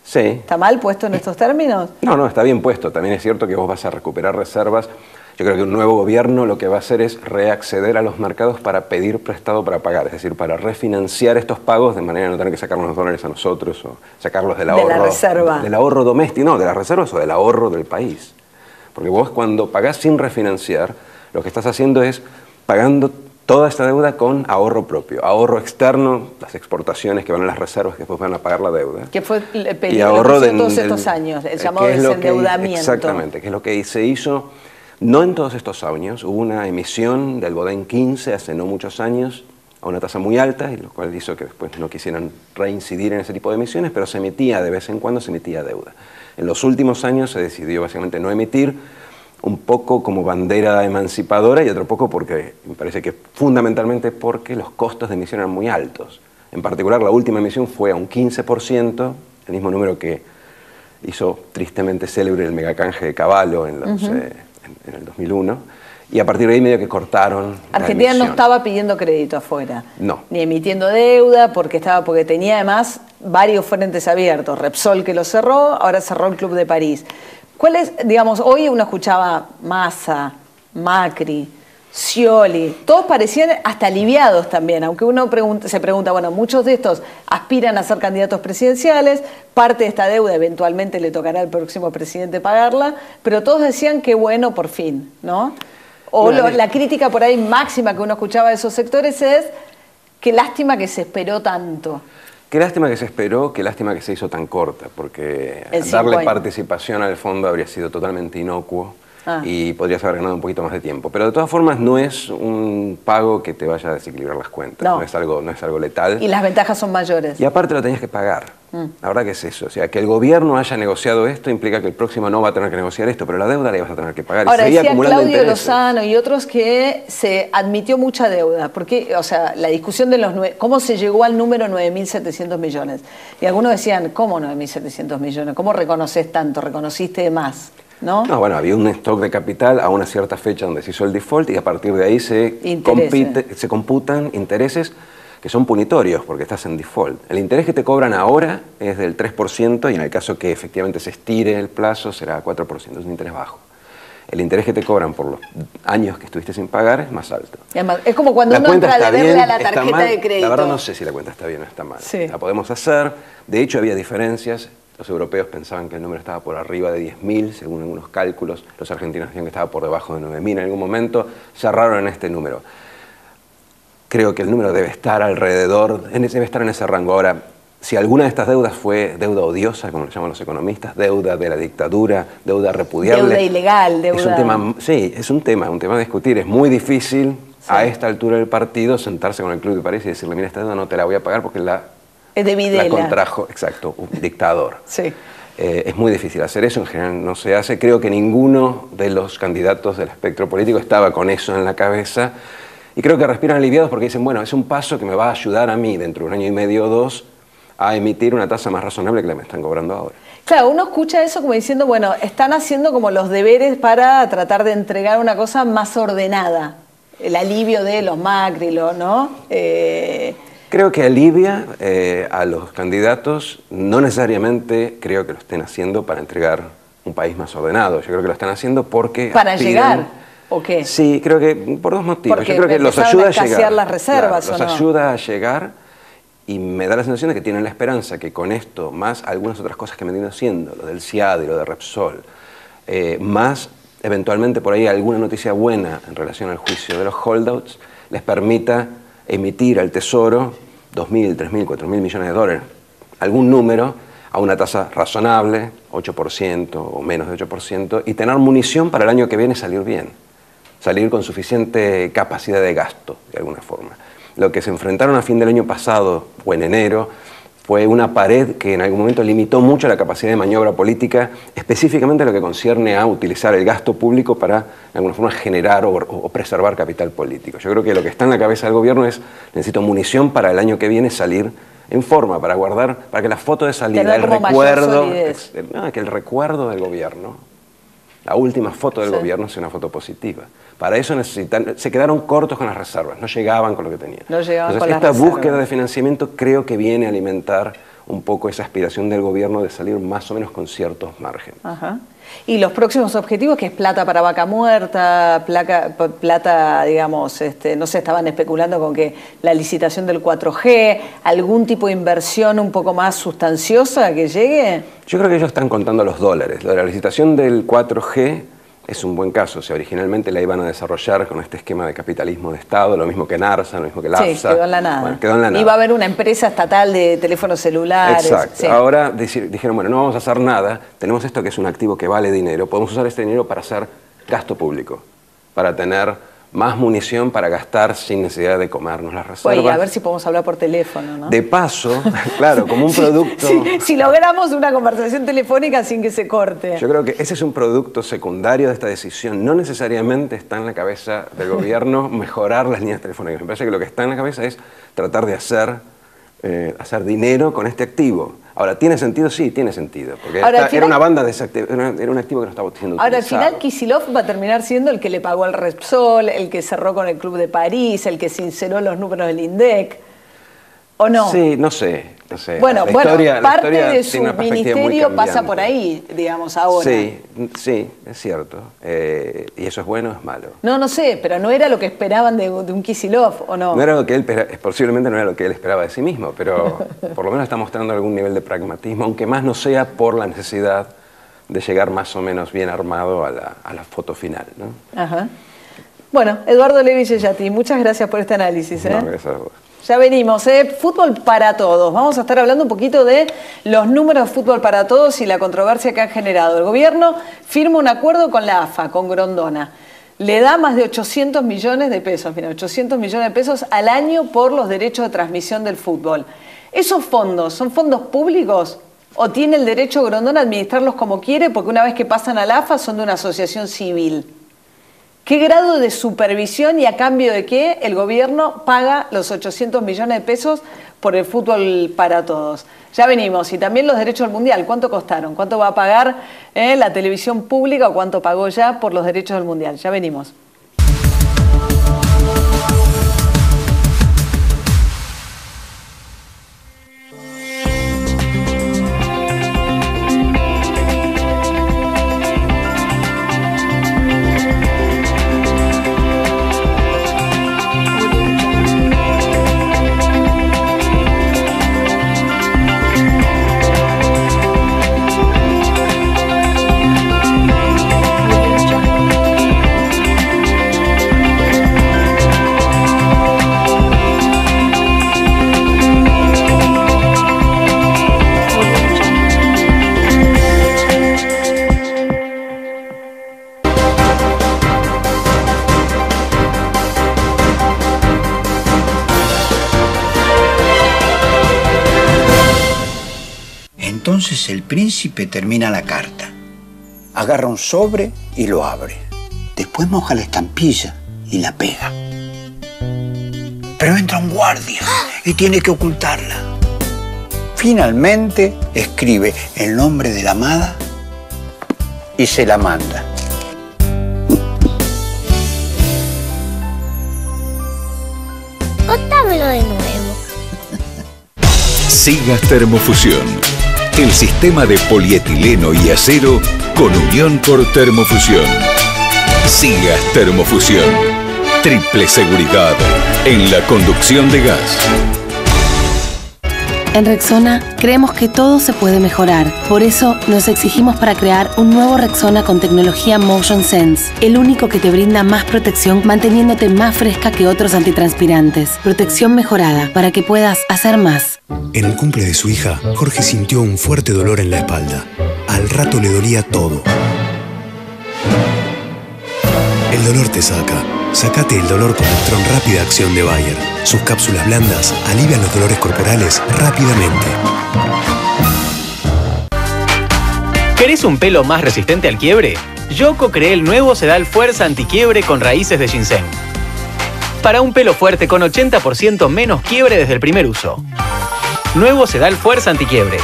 Sí. ¿Está mal puesto en estos términos? No, está bien puesto. También es cierto que vos vas a recuperar reservas. Yo creo que un nuevo gobierno lo que va a hacer es reacceder a los mercados para pedir prestado para pagar, es decir, para refinanciar estos pagos de manera de no tener que sacarnos los dólares a nosotros o sacarlos del ahorro. De la reserva. Del ahorro doméstico, no, de las reservas o del ahorro del país. Porque vos cuando pagás sin refinanciar, lo que estás haciendo es pagando toda esta deuda con ahorro propio, ahorro externo, las exportaciones que van a las reservas que después van a pagar la deuda. Que fue el periodo de todos estos años, el llamado desendeudamiento. Exactamente, que es lo que se hizo. No en todos estos años, hubo una emisión del Bodén 15 hace no muchos años a una tasa muy alta, y lo cual hizo que después no quisieran reincidir en ese tipo de emisiones, pero se emitía de vez en cuando, se emitía deuda. En los últimos años se decidió básicamente no emitir, un poco como bandera emancipadora y otro poco porque, me parece que fundamentalmente porque los costos de emisión eran muy altos. En particular, la última emisión fue a un 15%, el mismo número que hizo tristemente célebre el megacanje de Cavallo en el 2001, y a partir de ahí medio que cortaron Argentina la no estaba pidiendo crédito afuera, no, ni emitiendo deuda, porque tenía además varios frentes abiertos. Repsol que lo cerró, ahora cerró el Club de París. ¿Cuál es, digamos, hoy uno escuchaba Massa, Macri, Scioli, todos parecían hasta aliviados también, aunque uno se pregunta, bueno, muchos de estos aspiran a ser candidatos presidenciales, parte de esta deuda eventualmente le tocará al próximo presidente pagarla, pero todos decían que bueno, por fin, ¿no? O la crítica por ahí máxima que uno escuchaba de esos sectores es, qué lástima que se esperó tanto. Qué lástima que se esperó, qué lástima que se hizo tan corta, porque darle participación al fondo habría sido totalmente inocuo. Y podrías haber ganado un poquito más de tiempo. Pero de todas formas no es un pago que te vaya a desequilibrar las cuentas, no es algo letal. Y las ventajas son mayores. Y aparte lo tenías que pagar. La verdad que es eso. O sea, que el gobierno haya negociado esto implica que el próximo no va a tener que negociar esto, pero la deuda la ibas a tener que pagar. Ahora, y seguía decía acumulando Claudio intereses. Lozano y otros que se admitió mucha deuda. Porque, o sea, la discusión de cómo se llegó al número 9.700 millones. Y algunos decían, ¿cómo 9.700 millones? ¿Cómo reconoces tanto? ¿Reconociste más? ¿No? No, bueno, había un stock de capital a una cierta fecha donde se hizo el default y a partir de ahí se computan intereses que son punitorios porque estás en default. El interés que te cobran ahora es del 3% y en el caso que efectivamente se estire el plazo será 4%, es un interés bajo. El interés que te cobran por los años que estuviste sin pagar es más alto. Además, es como cuando uno entra a deberle a la tarjeta de crédito. La verdad no sé si la cuenta está bien o está mal. La podemos hacer. De hecho había diferencias. Los europeos pensaban que el número estaba por arriba de 10.000, según algunos cálculos. Los argentinos decían que estaba por debajo de 9.000 en algún momento. Cerraron en este número. Creo que el número debe estar alrededor, debe estar en ese rango. Ahora, si alguna de estas deudas fue deuda odiosa, como le llaman los economistas, deuda de la dictadura, deuda repudiable. Deuda ilegal, deuda... Es un tema, sí, es un tema a discutir. Es muy difícil a esta altura del partido sentarse con el Club de París y decirle, mira, esta deuda no te la voy a pagar porque la contrajo, exacto, un dictador. Sí. Es muy difícil hacer eso, en general no se hace. Creo que ninguno de los candidatos del espectro político estaba con eso en la cabeza. Y creo que respiran aliviados porque dicen, bueno, es un paso que me va a ayudar a mí dentro de un año y medio o dos a emitir una tasa más razonable que la que me están cobrando ahora. Claro, uno escucha eso como diciendo, bueno, están haciendo como los deberes para tratar de entregar una cosa más ordenada. El alivio de los Macri, ¿no? Creo que alivia a los candidatos, no necesariamente creo que lo estén haciendo para entregar un país más ordenado. Yo creo que lo están haciendo porque ¿para llegar? ¿O qué? Sí, creo que por dos motivos. Porque yo creo que los ayuda a llegar. Las reservas, claro, los ayuda a llegar y me da la sensación de que tienen la esperanza que con esto, más algunas otras cosas que me han ido haciendo, lo del CIAD y lo de Repsol, más eventualmente por ahí alguna noticia buena en relación al juicio de los holdouts, les permita emitir al Tesoro 2.000, 3.000, 4.000 millones de dólares, algún número, a una tasa razonable, 8% o menos de 8%, y tener munición para el año que viene salir bien, salir con suficiente capacidad de gasto, de alguna forma. Lo que se enfrentaron a fin del año pasado, o en enero, fue una pared que en algún momento limitó mucho la capacidad de maniobra política, específicamente lo que concierne a utilizar el gasto público para, de alguna forma, generar o preservar capital político. Yo creo que lo que está en la cabeza del gobierno es, necesito munición para el año que viene salir en forma, para guardar, para que la foto de salida, el recuerdo, que el recuerdo del gobierno, la última foto del gobierno sea una foto positiva. Para eso se quedaron cortos con las reservas, no llegaban con lo que tenían. No llegaban. Entonces, con esta las búsqueda reservas de financiamiento creo que viene a alimentar un poco esa aspiración del gobierno de salir más o menos con ciertos márgenes. Ajá. Y los próximos objetivos, que es plata para vaca muerta, plata, digamos, no sé, estaban especulando con que la licitación del 4G, algún tipo de inversión un poco más sustanciosa que llegue. Yo creo que ellos están contando los dólares. La licitación del 4G es un buen caso. O sea, originalmente la iban a desarrollar con este esquema de capitalismo de Estado, lo mismo que NARSA, lo mismo que LAFSA. Sí, quedó en la nada. Bueno, quedó en la nada. Iba a haber una empresa estatal de teléfonos celulares. Exacto. Sí. Ahora dijeron, bueno, no vamos a hacer nada, tenemos esto que es un activo que vale dinero, podemos usar este dinero para hacer gasto público, para tener más munición para gastar sin necesidad de comernos las reservas. Oye, a ver si podemos hablar por teléfono, ¿no? De paso, claro, como un producto... Si logramos una conversación telefónica sin que se corte. Yo creo que ese es un producto secundario de esta decisión. No necesariamente está en la cabeza del gobierno mejorar las líneas telefónicas. Me parece que lo que está en la cabeza es tratar de hacer dinero con este activo. Ahora, ¿tiene sentido? Sí, tiene sentido. Porque ahora, era una banda era un activo que no estaba siendo utilizado. Ahora, al final, Kicillof va a terminar siendo el que le pagó al Repsol, el que cerró con el Club de París, el que sinceró los números del INDEC. ¿O no? Sí, no sé. Bueno, parte de su ministerio pasa por ahí, digamos, ahora. Sí, es cierto. ¿Y eso es bueno o es malo? No sé, pero no era lo que esperaban de un Kicillof, ¿o no? No era lo que él, posiblemente no era lo que él esperaba de sí mismo, pero por lo menos está mostrando algún nivel de pragmatismo, aunque más no sea por la necesidad de llegar más o menos bien armado a la foto final, ¿no? Ajá. Bueno, Eduardo Levi Yeyati, muchas gracias por este análisis. No, gracias a vos. Ya venimos, fútbol para todos. Vamos a estar hablando un poquito de los números de fútbol para todos y la controversia que han generado. El gobierno firma un acuerdo con la AFA, con Grondona. Le da más de 800 millones de pesos, mira, 800 millones de pesos al año por los derechos de transmisión del fútbol. ¿Esos fondos son fondos públicos o tiene el derecho Grondona a administrarlos como quiere porque una vez que pasan a la AFA son de una asociación civil? ¿Qué grado de supervisión y a cambio de qué el gobierno paga los 800 millones de pesos por el fútbol para todos? Ya venimos. Y también los derechos del Mundial. ¿Cuánto costaron? ¿Cuánto va a pagar la televisión pública o cuánto pagó ya por los derechos del Mundial? Ya venimos. Entonces el príncipe termina la carta. Agarra un sobre y lo abre. Después moja la estampilla y la pega. Pero entra un guardia y tiene que ocultarla. Finalmente escribe el nombre de la amada y se la manda. Contámelo de nuevo. Sigas Termofusión, el sistema de polietileno y acero con unión por termofusión. Sigas Termofusión, triple seguridad en la conducción de gas. En Rexona creemos que todo se puede mejorar. Por eso nos exigimos para crear un nuevo Rexona con tecnología Motion Sense, el único que te brinda más protección manteniéndote más fresca que otros antitranspirantes. Protección mejorada para que puedas hacer más. En el cumple de su hija, Jorge sintió un fuerte dolor en la espalda. Al rato le dolía todo. El dolor te saca. Sácate el dolor con Ultron Rápida Acción de Bayer. Sus cápsulas blandas alivian los dolores corporales rápidamente. ¿Querés un pelo más resistente al quiebre? Yo co-creé el nuevo Sedal Fuerza Antiquiebre con raíces de ginseng. Para un pelo fuerte con 80% menos quiebre desde el primer uso. Nuevo Sedal Fuerza Antiquiebre.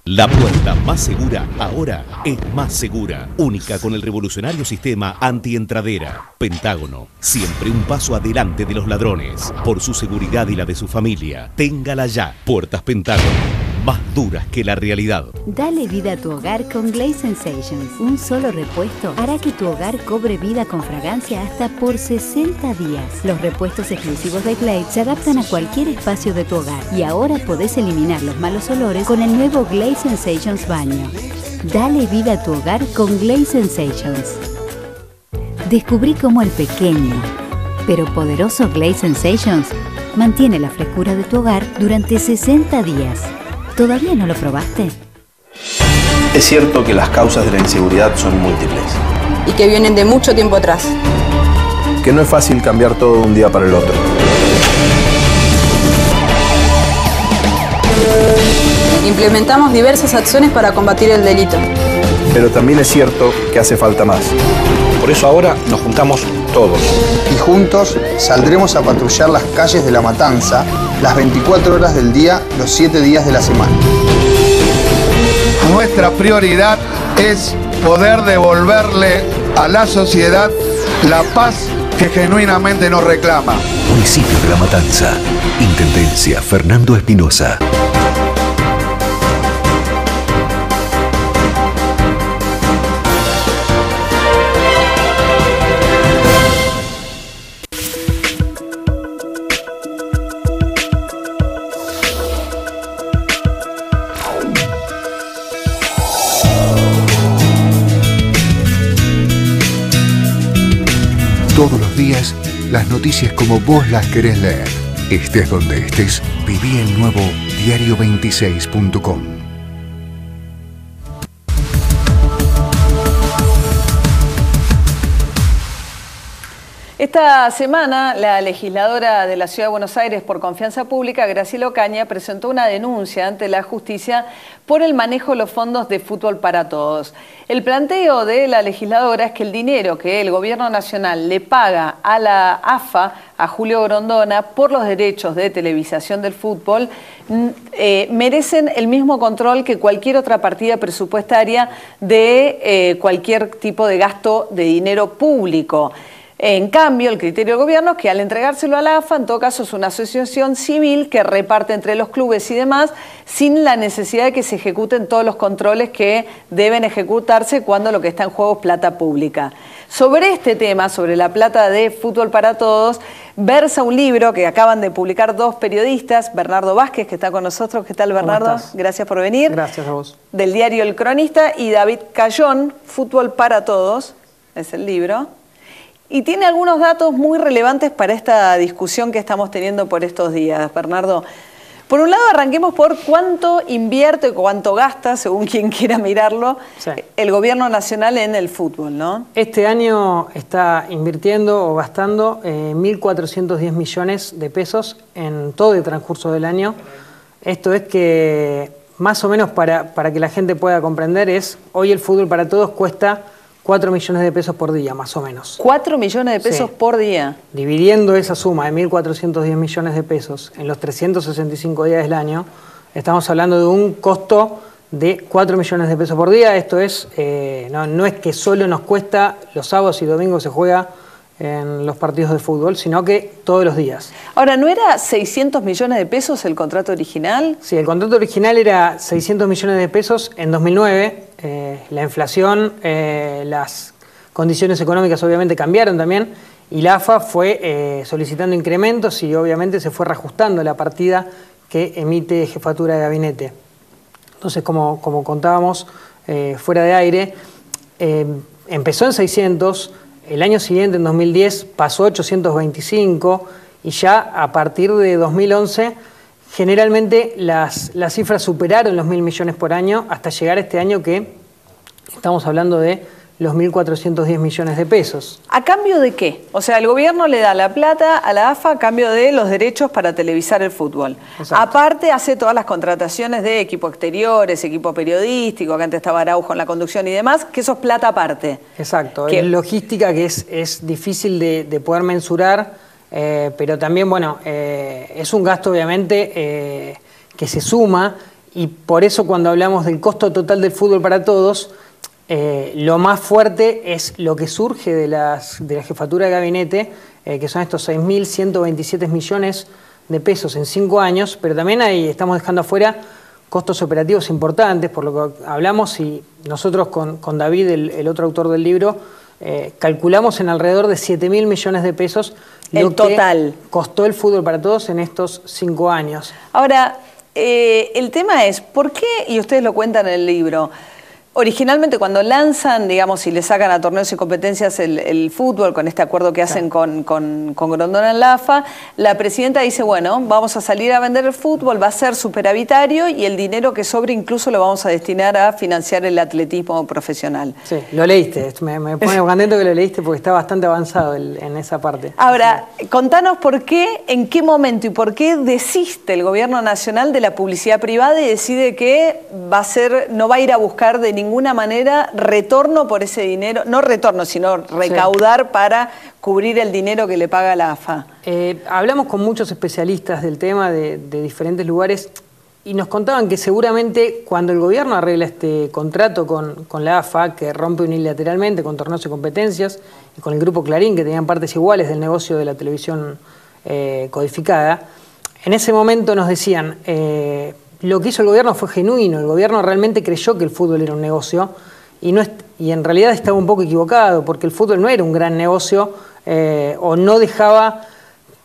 La puerta más segura ahora es Más Segura, única con el revolucionario sistema antientradera. Pentágono, siempre un paso adelante de los ladrones. Por su seguridad y la de su familia, téngala ya. Puertas Pentágono, más duras que la realidad. Dale vida a tu hogar con Glade Sensations. Un solo repuesto hará que tu hogar cobre vida con fragancia hasta por 60 días. Los repuestos exclusivos de Glade se adaptan a cualquier espacio de tu hogar. Y ahora podés eliminar los malos olores con el nuevo Glade Sensations Baño. Dale vida a tu hogar con Glade Sensations. Descubrí cómo el pequeño, pero poderoso Glade Sensations mantiene la frescura de tu hogar durante 60 días. ¿Todavía no lo probaste? Es cierto que las causas de la inseguridad son múltiples. Y que vienen de mucho tiempo atrás. Que no es fácil cambiar todo de un día para el otro. Implementamos diversas acciones para combatir el delito. Pero también es cierto que hace falta más. Por eso ahora nos juntamos todos. Y juntos saldremos a patrullar las calles de La Matanza las 24 horas del día, los 7 días de la semana. Nuestra prioridad es poder devolverle a la sociedad la paz que genuinamente nos reclama. Municipio de La Matanza. Intendencia Fernando Espinosa. Todos los días, las noticias como vos las querés leer. Estés donde estés, viví el nuevo diario26.com. Esta semana, la legisladora de la Ciudad de Buenos Aires por Confianza Pública, Graciela Ocaña, presentó una denuncia ante la justicia por el manejo de los fondos de Fútbol para Todos. El planteo de la legisladora es que el dinero que el Gobierno Nacional le paga a la AFA, a Julio Grondona, por los derechos de televisación del fútbol, merecen el mismo control que cualquier otra partida presupuestaria de cualquier tipo de gasto de dinero público. En cambio, el criterio del gobierno es que al entregárselo a la AFA, en todo caso es una asociación civil que reparte entre los clubes y demás, sin la necesidad de que se ejecuten todos los controles que deben ejecutarse cuando lo que está en juego es plata pública. Sobre este tema, sobre la plata de Fútbol para Todos, versa un libro que acaban de publicar dos periodistas, Bernardo Vázquez, que está con nosotros. ¿Qué tal, Bernardo? Gracias por venir. Gracias a vos. Del diario El Cronista, y David Cayón, Fútbol para Todos, es el libro. Y tiene algunos datos muy relevantes para esta discusión que estamos teniendo por estos días, Bernardo. Por un lado, arranquemos por cuánto invierte o cuánto gasta, según quien quiera mirarlo, sí, el Gobierno Nacional en el fútbol, ¿no? Este año está invirtiendo o gastando 1.410 millones de pesos en todo el transcurso del año. Esto es que más o menos para que la gente pueda comprender hoy el fútbol para todos cuesta 4 millones de pesos por día, más o menos. 4 millones de pesos por día. Dividiendo esa suma de 1.410 millones de pesos en los 365 días del año, estamos hablando de un costo de 4 millones de pesos por día. Esto es, no es que solo nos cuesta los sábados y domingos se juega en los partidos de fútbol, sino que todos los días. Ahora, ¿no era 600 millones de pesos el contrato original? Sí, el contrato original era 600 millones de pesos en 2009. La inflación, las condiciones económicas obviamente cambiaron también y la AFA fue solicitando incrementos y obviamente se fue reajustando la partida que emite Jefatura de Gabinete. Entonces, como contábamos fuera de aire, empezó en 600, el año siguiente, en 2010, pasó a 825 y ya a partir de 2011, generalmente las cifras superaron los 1.000 millones por año hasta llegar este año que estamos hablando de los 1.410 millones de pesos. ¿A cambio de qué? O sea, el gobierno le da la plata a la AFA a cambio de los derechos para televisar el fútbol. Exacto. Aparte hace todas las contrataciones de equipo exteriores, equipo periodístico, que antes estaba Araujo en la conducción y demás, que eso es plata aparte. Exacto, es logística que es difícil de poder mensurar, pero también, bueno, es un gasto obviamente que se suma y por eso cuando hablamos del costo total del fútbol para todos, lo más fuerte es lo que surge de la Jefatura de Gabinete, que son estos 6.127 millones de pesos en 5 años, pero también ahí estamos dejando afuera costos operativos importantes, por lo que hablamos, y nosotros con David, el otro autor del libro, calculamos en alrededor de 7.000 millones de pesos lo que costó el fútbol para todos en estos 5 años. Ahora, el tema es, ¿por qué, y ustedes lo cuentan en el libro, originalmente cuando lanzan, digamos, y le sacan a torneos y competencias el fútbol, con este acuerdo que hacen con Grondona en la AFA, la presidenta dice, bueno, vamos a salir a vender el fútbol, va a ser superavitario y el dinero que sobre incluso lo vamos a destinar a financiar el atletismo profesional. Sí, lo leíste, me pone contento que lo leíste porque está bastante avanzado en esa parte. Ahora, contanos por qué, en qué momento y por qué desiste el gobierno nacional de la publicidad privada y decide que no va a ir a buscar de ninguna manera retorno por ese dinero, no retorno, sino recaudar para cubrir el dinero que le paga la AFA. Hablamos con muchos especialistas del tema de diferentes lugares y nos contaban que seguramente cuando el gobierno arregla este contrato con la AFA, que rompe unilateralmente con torneos y competencias, y con el grupo Clarín, que tenían partes iguales del negocio de la televisión codificada, en ese momento nos decían, lo que hizo el gobierno fue genuino, el gobierno realmente creyó que el fútbol era un negocio y en realidad estaba un poco equivocado, porque el fútbol no era un gran negocio o no dejaba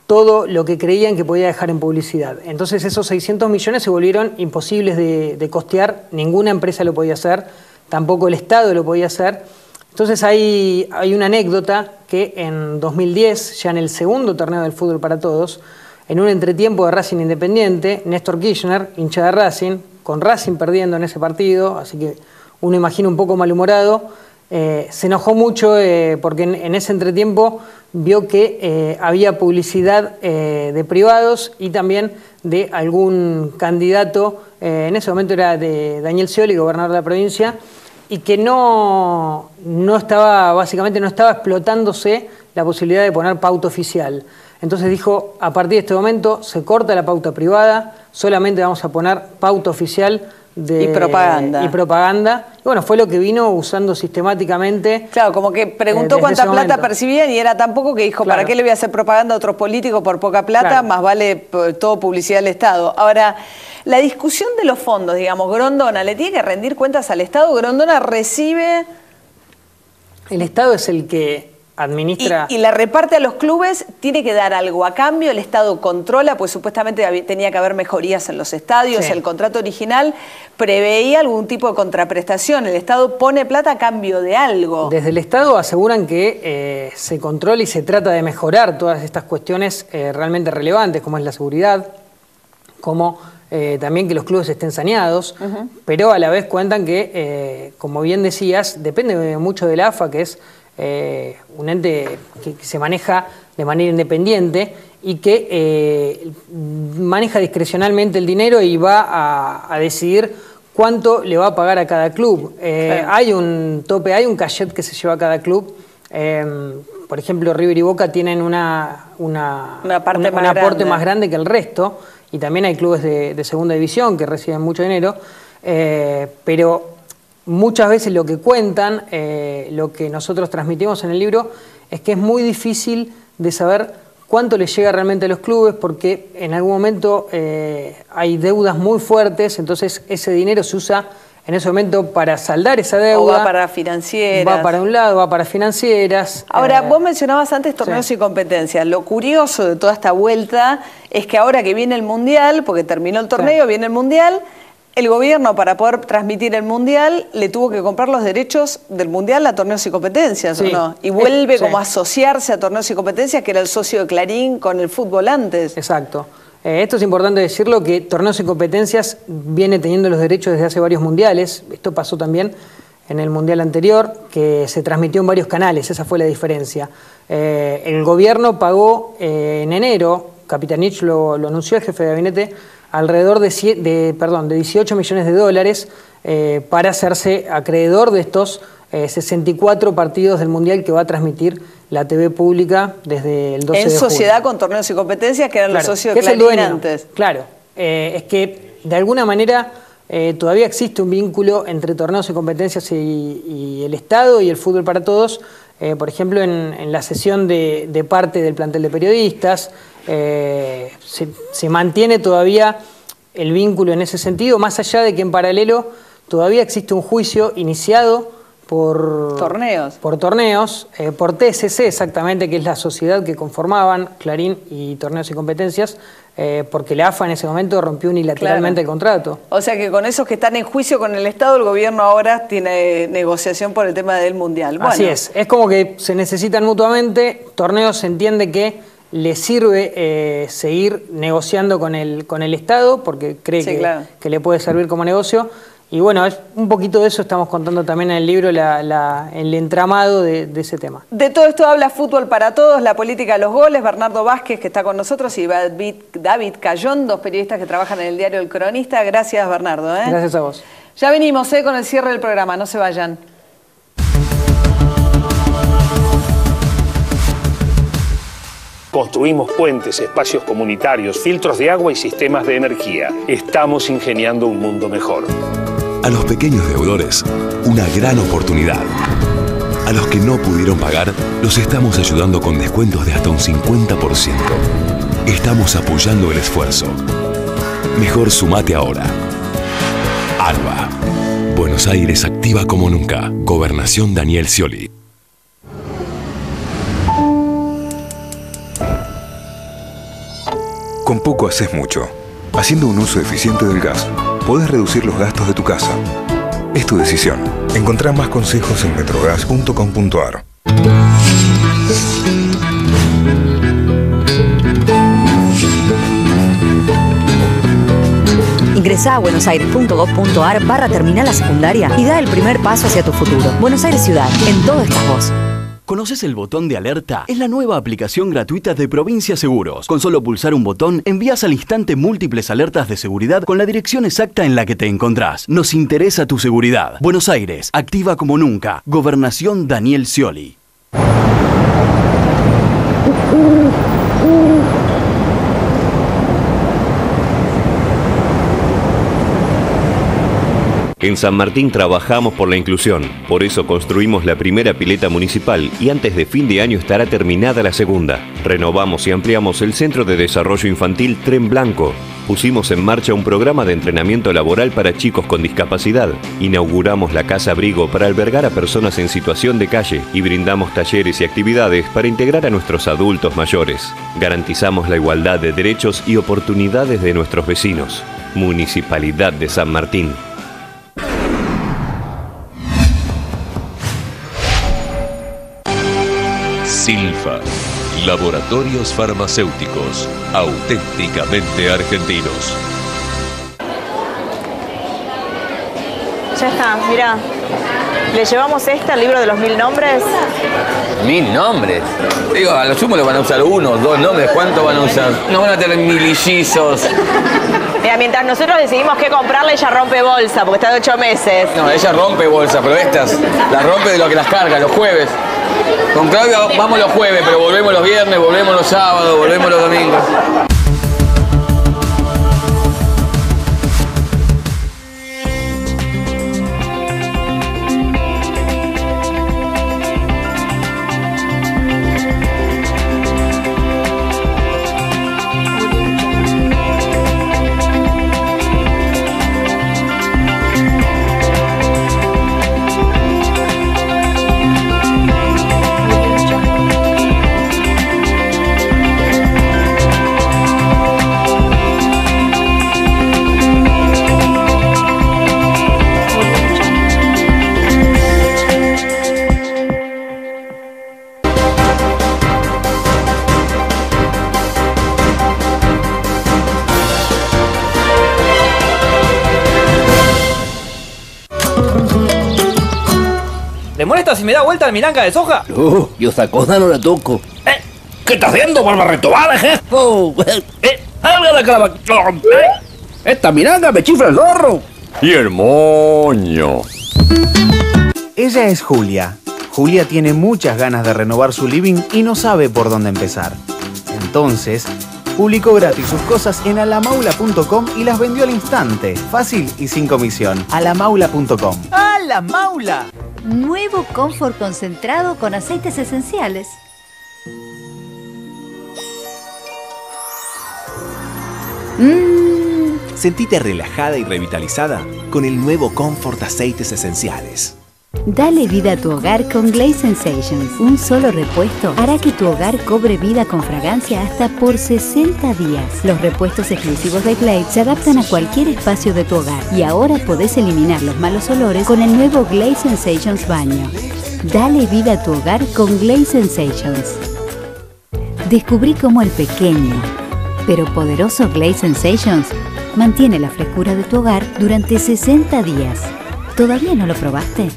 todo lo que creían que podía dejar en publicidad. Entonces esos 600 millones se volvieron imposibles de costear, ninguna empresa lo podía hacer, tampoco el Estado lo podía hacer. Entonces hay una anécdota que en 2010, ya en el segundo torneo del fútbol para todos, en un entretiempo de Racing Independiente, Néstor Kirchner, hincha de Racing, con Racing perdiendo en ese partido, así que uno imagina un poco malhumorado, se enojó mucho porque en ese entretiempo vio que había publicidad de privados y también de algún candidato, en ese momento era de Daniel Scioli, gobernador de la provincia, y que básicamente no estaba explotándose la posibilidad de poner pauta oficial. Entonces dijo, a partir de este momento se corta la pauta privada, solamente vamos a poner pauta oficial y propaganda. Y bueno, fue lo que vino usando sistemáticamente. Claro, como que preguntó cuánta plata percibían y era tan poco que dijo, ¿para qué le voy a hacer propaganda a otros políticos por poca plata? Más vale todo publicidad del Estado. Ahora, la discusión de los fondos, digamos, Grondona le tiene que rendir cuentas al Estado. Grondona recibe... El Estado es el que administra... Y la reparte a los clubes, tiene que dar algo a cambio, el Estado controla, pues supuestamente tenía que haber mejorías en los estadios, el contrato original preveía algún tipo de contraprestación, el Estado pone plata a cambio de algo. Desde el Estado aseguran que se controla y se trata de mejorar todas estas cuestiones realmente relevantes, como es la seguridad, como también que los clubes estén saneados, pero a la vez cuentan que, como bien decías, depende mucho de la AFA, que es un ente que se maneja de manera independiente y que maneja discrecionalmente el dinero y va a decidir cuánto le va a pagar a cada club. Hay un tope, hay un cachet que se lleva a cada club. Por ejemplo, River y Boca tienen un aporte más grande que el resto, y también hay clubes de segunda división que reciben mucho dinero, pero muchas veces lo que cuentan, lo que nosotros transmitimos en el libro, es que es muy difícil de saber cuánto le llega realmente a los clubes, porque en algún momento hay deudas muy fuertes, entonces ese dinero se usa en ese momento para saldar esa deuda. O va para financieras. Va para un lado, va para financieras. Ahora, vos mencionabas antes torneos y competencias. Lo curioso de toda esta vuelta es que ahora que viene el Mundial, porque terminó el torneo, viene el Mundial, el gobierno, para poder transmitir el Mundial, le tuvo que comprar los derechos del Mundial a torneos y competencias, ¿o no? Y vuelve como a asociarse a torneos y competencias, que era el socio de Clarín con el fútbol antes. Exacto. Esto es importante decirlo, que torneos y competencias viene teniendo los derechos desde hace varios mundiales. Esto pasó también en el mundial anterior, que se transmitió en varios canales, esa fue la diferencia. El gobierno pagó en enero, Capitanich lo anunció, el jefe de gabinete, alrededor de 18 millones de dólares para hacerse acreedor de estos 64 partidos del Mundial que va a transmitir la TV pública desde el 12 de julio. En sociedad con torneos y competencias, que eran los socios de Clarín antes. Claro, es que de alguna manera todavía existe un vínculo entre torneos y competencias y el Estado y el fútbol para todos. Por ejemplo, en la sesión de parte del plantel de periodistas, se mantiene todavía el vínculo en ese sentido, más allá de que en paralelo todavía existe un juicio iniciado por torneos, por TSC exactamente, que es la sociedad que conformaban Clarín y Torneos y Competencias, porque la AFA en ese momento rompió unilateralmente el contrato. O sea que con esos que están en juicio con el Estado, el gobierno ahora tiene negociación por el tema del Mundial. Bueno. Así es como que se necesitan mutuamente. Torneos se entiende que le sirve seguir negociando con el Estado, porque cree que le puede servir como negocio. Y bueno, es un poquito de eso estamos contando también en el libro, el entramado de ese tema. De todo esto habla Fútbol para Todos, la política de los goles. Bernardo Vázquez, que está con nosotros, y David Cayón, dos periodistas que trabajan en el diario El Cronista. Gracias, Bernardo. Gracias a vos. Ya venimos con el cierre del programa, no se vayan. Construimos puentes, espacios comunitarios, filtros de agua y sistemas de energía. Estamos ingeniando un mundo mejor. A los pequeños deudores, una gran oportunidad. A los que no pudieron pagar, los estamos ayudando con descuentos de hasta un 50%. Estamos apoyando el esfuerzo. Mejor sumate ahora. ALBA. Buenos Aires activa como nunca. Gobernación Daniel Scioli. Con poco haces mucho. Haciendo un uso eficiente del gas, podés reducir los gastos de tu casa. Es tu decisión. Encontrá más consejos en metrogas.com.ar. Ingresá a buenosaires.gov.ar/terminal la secundaria y da el primer paso hacia tu futuro. Buenos Aires Ciudad, en todo estás vos. ¿Conoces el botón de alerta? Es la nueva aplicación gratuita de Provincia Seguros. Con solo pulsar un botón, envías al instante múltiples alertas de seguridad con la dirección exacta en la que te encontrás. Nos interesa tu seguridad. Buenos Aires, activa como nunca. Gobernación Daniel Scioli. En San Martín trabajamos por la inclusión, por eso construimos la primera pileta municipal y antes de fin de año estará terminada la segunda. Renovamos y ampliamos el Centro de Desarrollo Infantil Tren Blanco. Pusimos en marcha un programa de entrenamiento laboral para chicos con discapacidad. Inauguramos la Casa Abrigo para albergar a personas en situación de calle y brindamos talleres y actividades para integrar a nuestros adultos mayores. Garantizamos la igualdad de derechos y oportunidades de nuestros vecinos. Municipalidad de San Martín. Silfa, laboratorios farmacéuticos, auténticamente argentinos. Ya está, mirá. ¿Le llevamos al libro de los 1000 nombres? 1000 nombres. Digo, a lo sumo lo van a usar 1 o 2 nombres. ¿Cuánto van a usar? No van a tener milillizos. Mira, mientras nosotros decidimos qué comprarle, ella rompe bolsa, porque está de 8 meses. No, ella rompe bolsa, pero estas las rompe de lo que las carga, los jueves. Con Claudia vamos los jueves, pero volvemos los viernes, volvemos los sábados, volvemos los domingos. ¿Le molesta si me da vuelta la milanga de soja? No, yo esa cosa no la toco. ¿Qué está haciendo, barbarretobada, jefe? ¡Salga de acá! Esta milanga me chifla el zorro. Y el moño. Ella es Julia. Julia tiene muchas ganas de renovar su living y no sabe por dónde empezar. Entonces, publicó gratis sus cosas en alamaula.com y las vendió al instante. Fácil y sin comisión. alamaula.com. ¡A la maula! Nuevo confort concentrado con aceites esenciales. Sentite relajada y revitalizada con el nuevo Confort Aceites Esenciales. Dale vida a tu hogar con Glaze Sensations. Un solo repuesto hará que tu hogar cobre vida con fragancia hasta por 60 días. Los repuestos exclusivos de Glaze se adaptan a cualquier espacio de tu hogar y ahora podés eliminar los malos olores con el nuevo Glaze Sensations Baño. Dale vida a tu hogar con Glaze Sensations. Descubrí cómo el pequeño pero poderoso Glaze Sensations mantiene la frescura de tu hogar durante 60 días. ¿Todavía no lo probaste?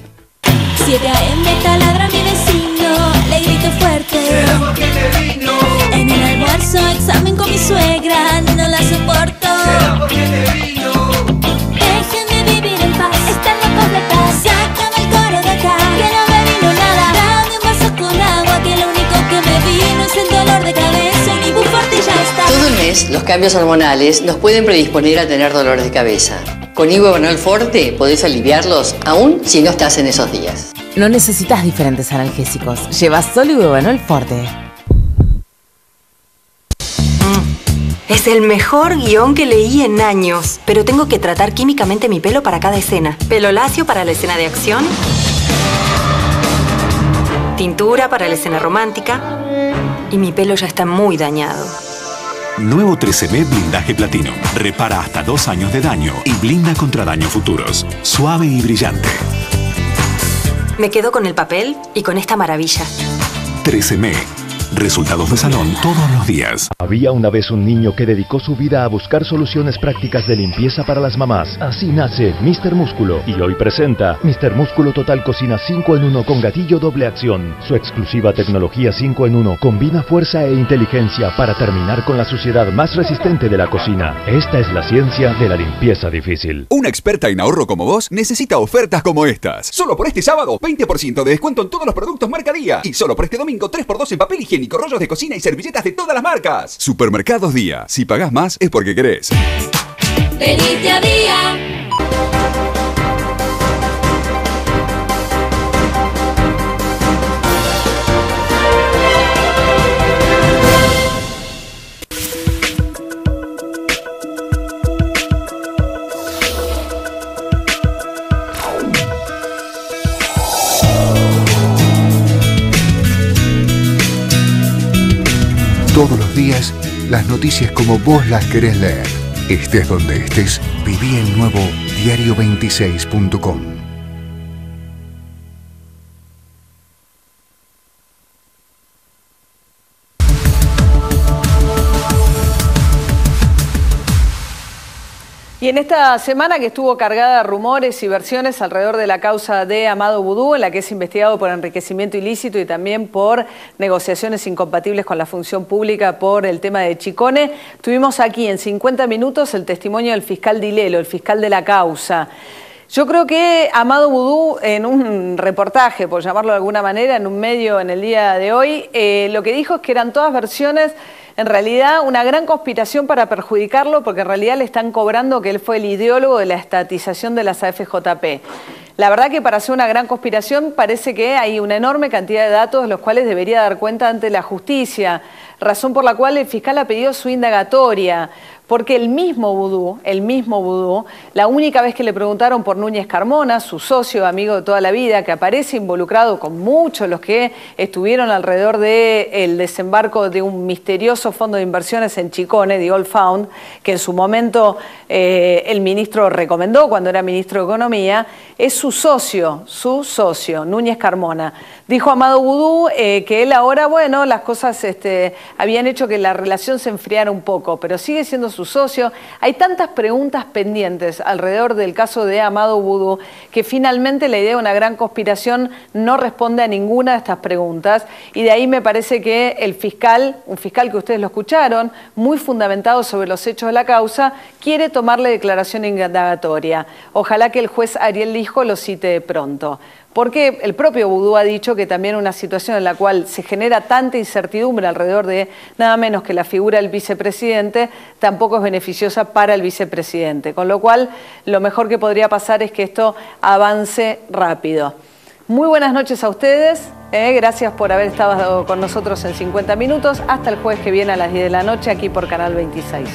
7 AM taladra mi vecino, le grito fuerte. ¿Será porque te vino? En el almuerzo, examen con mi suegra, no la soporto. ¿Será porque te vino? Déjenme vivir en paz, están locos de paz. Sácame el coro de acá, que no me vino nada. Dame un vaso con agua, que lo único que me vino es el dolor de cabeza. Un ibuforte y ya está. Todo el mes, los cambios hormonales nos pueden predisponer a tener dolores de cabeza. Con Ibuevanol Forte podés aliviarlos aún si no estás en esos días. No necesitas diferentes analgésicos. Lleva solo Ibuevanol Forte. Es el mejor guión que leí en años. Pero tengo que tratar químicamente mi pelo para cada escena. Pelo lacio para la escena de acción. Tintura para la escena romántica. Y mi pelo ya está muy dañado. Nuevo 13M Blindaje Platino. Repara hasta 2 años de daño y blinda contra daños futuros. Suave y brillante. Me quedo con el papel y con esta maravilla. 13M. Resultados de salón todos los días. Había una vez un niño que dedicó su vida a buscar soluciones prácticas de limpieza para las mamás. Así nace Mr. Músculo. Y hoy presenta Mr. Músculo Total Cocina 5 en 1 con gatillo doble acción. Su exclusiva tecnología 5 en 1 combina fuerza e inteligencia para terminar con la suciedad más resistente de la cocina. Esta es la ciencia de la limpieza difícil. Una experta en ahorro como vos necesita ofertas como estas. Solo por este sábado, 20% de descuento en todos los productos Marca Día. Y solo por este domingo, 3x2 en papel higiénico, rollos de cocina y servilletas de todas las marcas. Supermercados Día. Si pagás más es porque querés. Venite a Día. Todos los días, las noticias como vos las querés leer. Estés donde estés, viví el nuevo diario26.com. Y en esta semana que estuvo cargada de rumores y versiones alrededor de la causa de Amado Vudú, en la que es investigado por enriquecimiento ilícito y también por negociaciones incompatibles con la función pública por el tema de Chicone, tuvimos aquí en 50 minutos el testimonio del fiscal Dilelo, el fiscal de la causa. Yo creo que Amado Vudú, en un reportaje, por llamarlo de alguna manera, en un medio en el día de hoy, lo que dijo es que eran todas versiones, en realidad, una gran conspiración para perjudicarlo, porque en realidad le están cobrando que él fue el ideólogo de la estatización de las AFJP. La verdad que para hacer una gran conspiración parece que hay una enorme cantidad de datos de los cuales debería dar cuenta ante la justicia, razón por la cual el fiscal ha pedido su indagatoria, porque el mismo Vudú, la única vez que le preguntaron por Núñez Carmona, su socio, amigo de toda la vida, que aparece involucrado con muchos de los que estuvieron alrededor del desembarco de un misterioso fondo de inversiones en Chicone, de Old Found, que en su momento el ministro recomendó cuando era ministro de Economía, es su socio, Núñez Carmona. Dijo Amado Vudú que él ahora, bueno, las cosas habían hecho que la relación se enfriara un poco, pero sigue siendo su socio. Hay tantas preguntas pendientes alrededor del caso de Amado Vudú que finalmente la idea de una gran conspiración no responde a ninguna de estas preguntas, y de ahí me parece que el fiscal, un fiscal que ustedes lo escucharon, muy fundamentado sobre los hechos de la causa, quiere tomarle declaración indagatoria. Ojalá que el juez Ariel Lijo lo cite pronto. Porque el propio Vudú ha dicho que también una situación en la cual se genera tanta incertidumbre alrededor de nada menos que la figura del vicepresidente, tampoco es beneficiosa para el vicepresidente. Con lo cual, lo mejor que podría pasar es que esto avance rápido. Muy buenas noches a ustedes. Gracias por haber estado con nosotros en 50 minutos. Hasta el jueves que viene a las 10 de la noche aquí por Canal 26.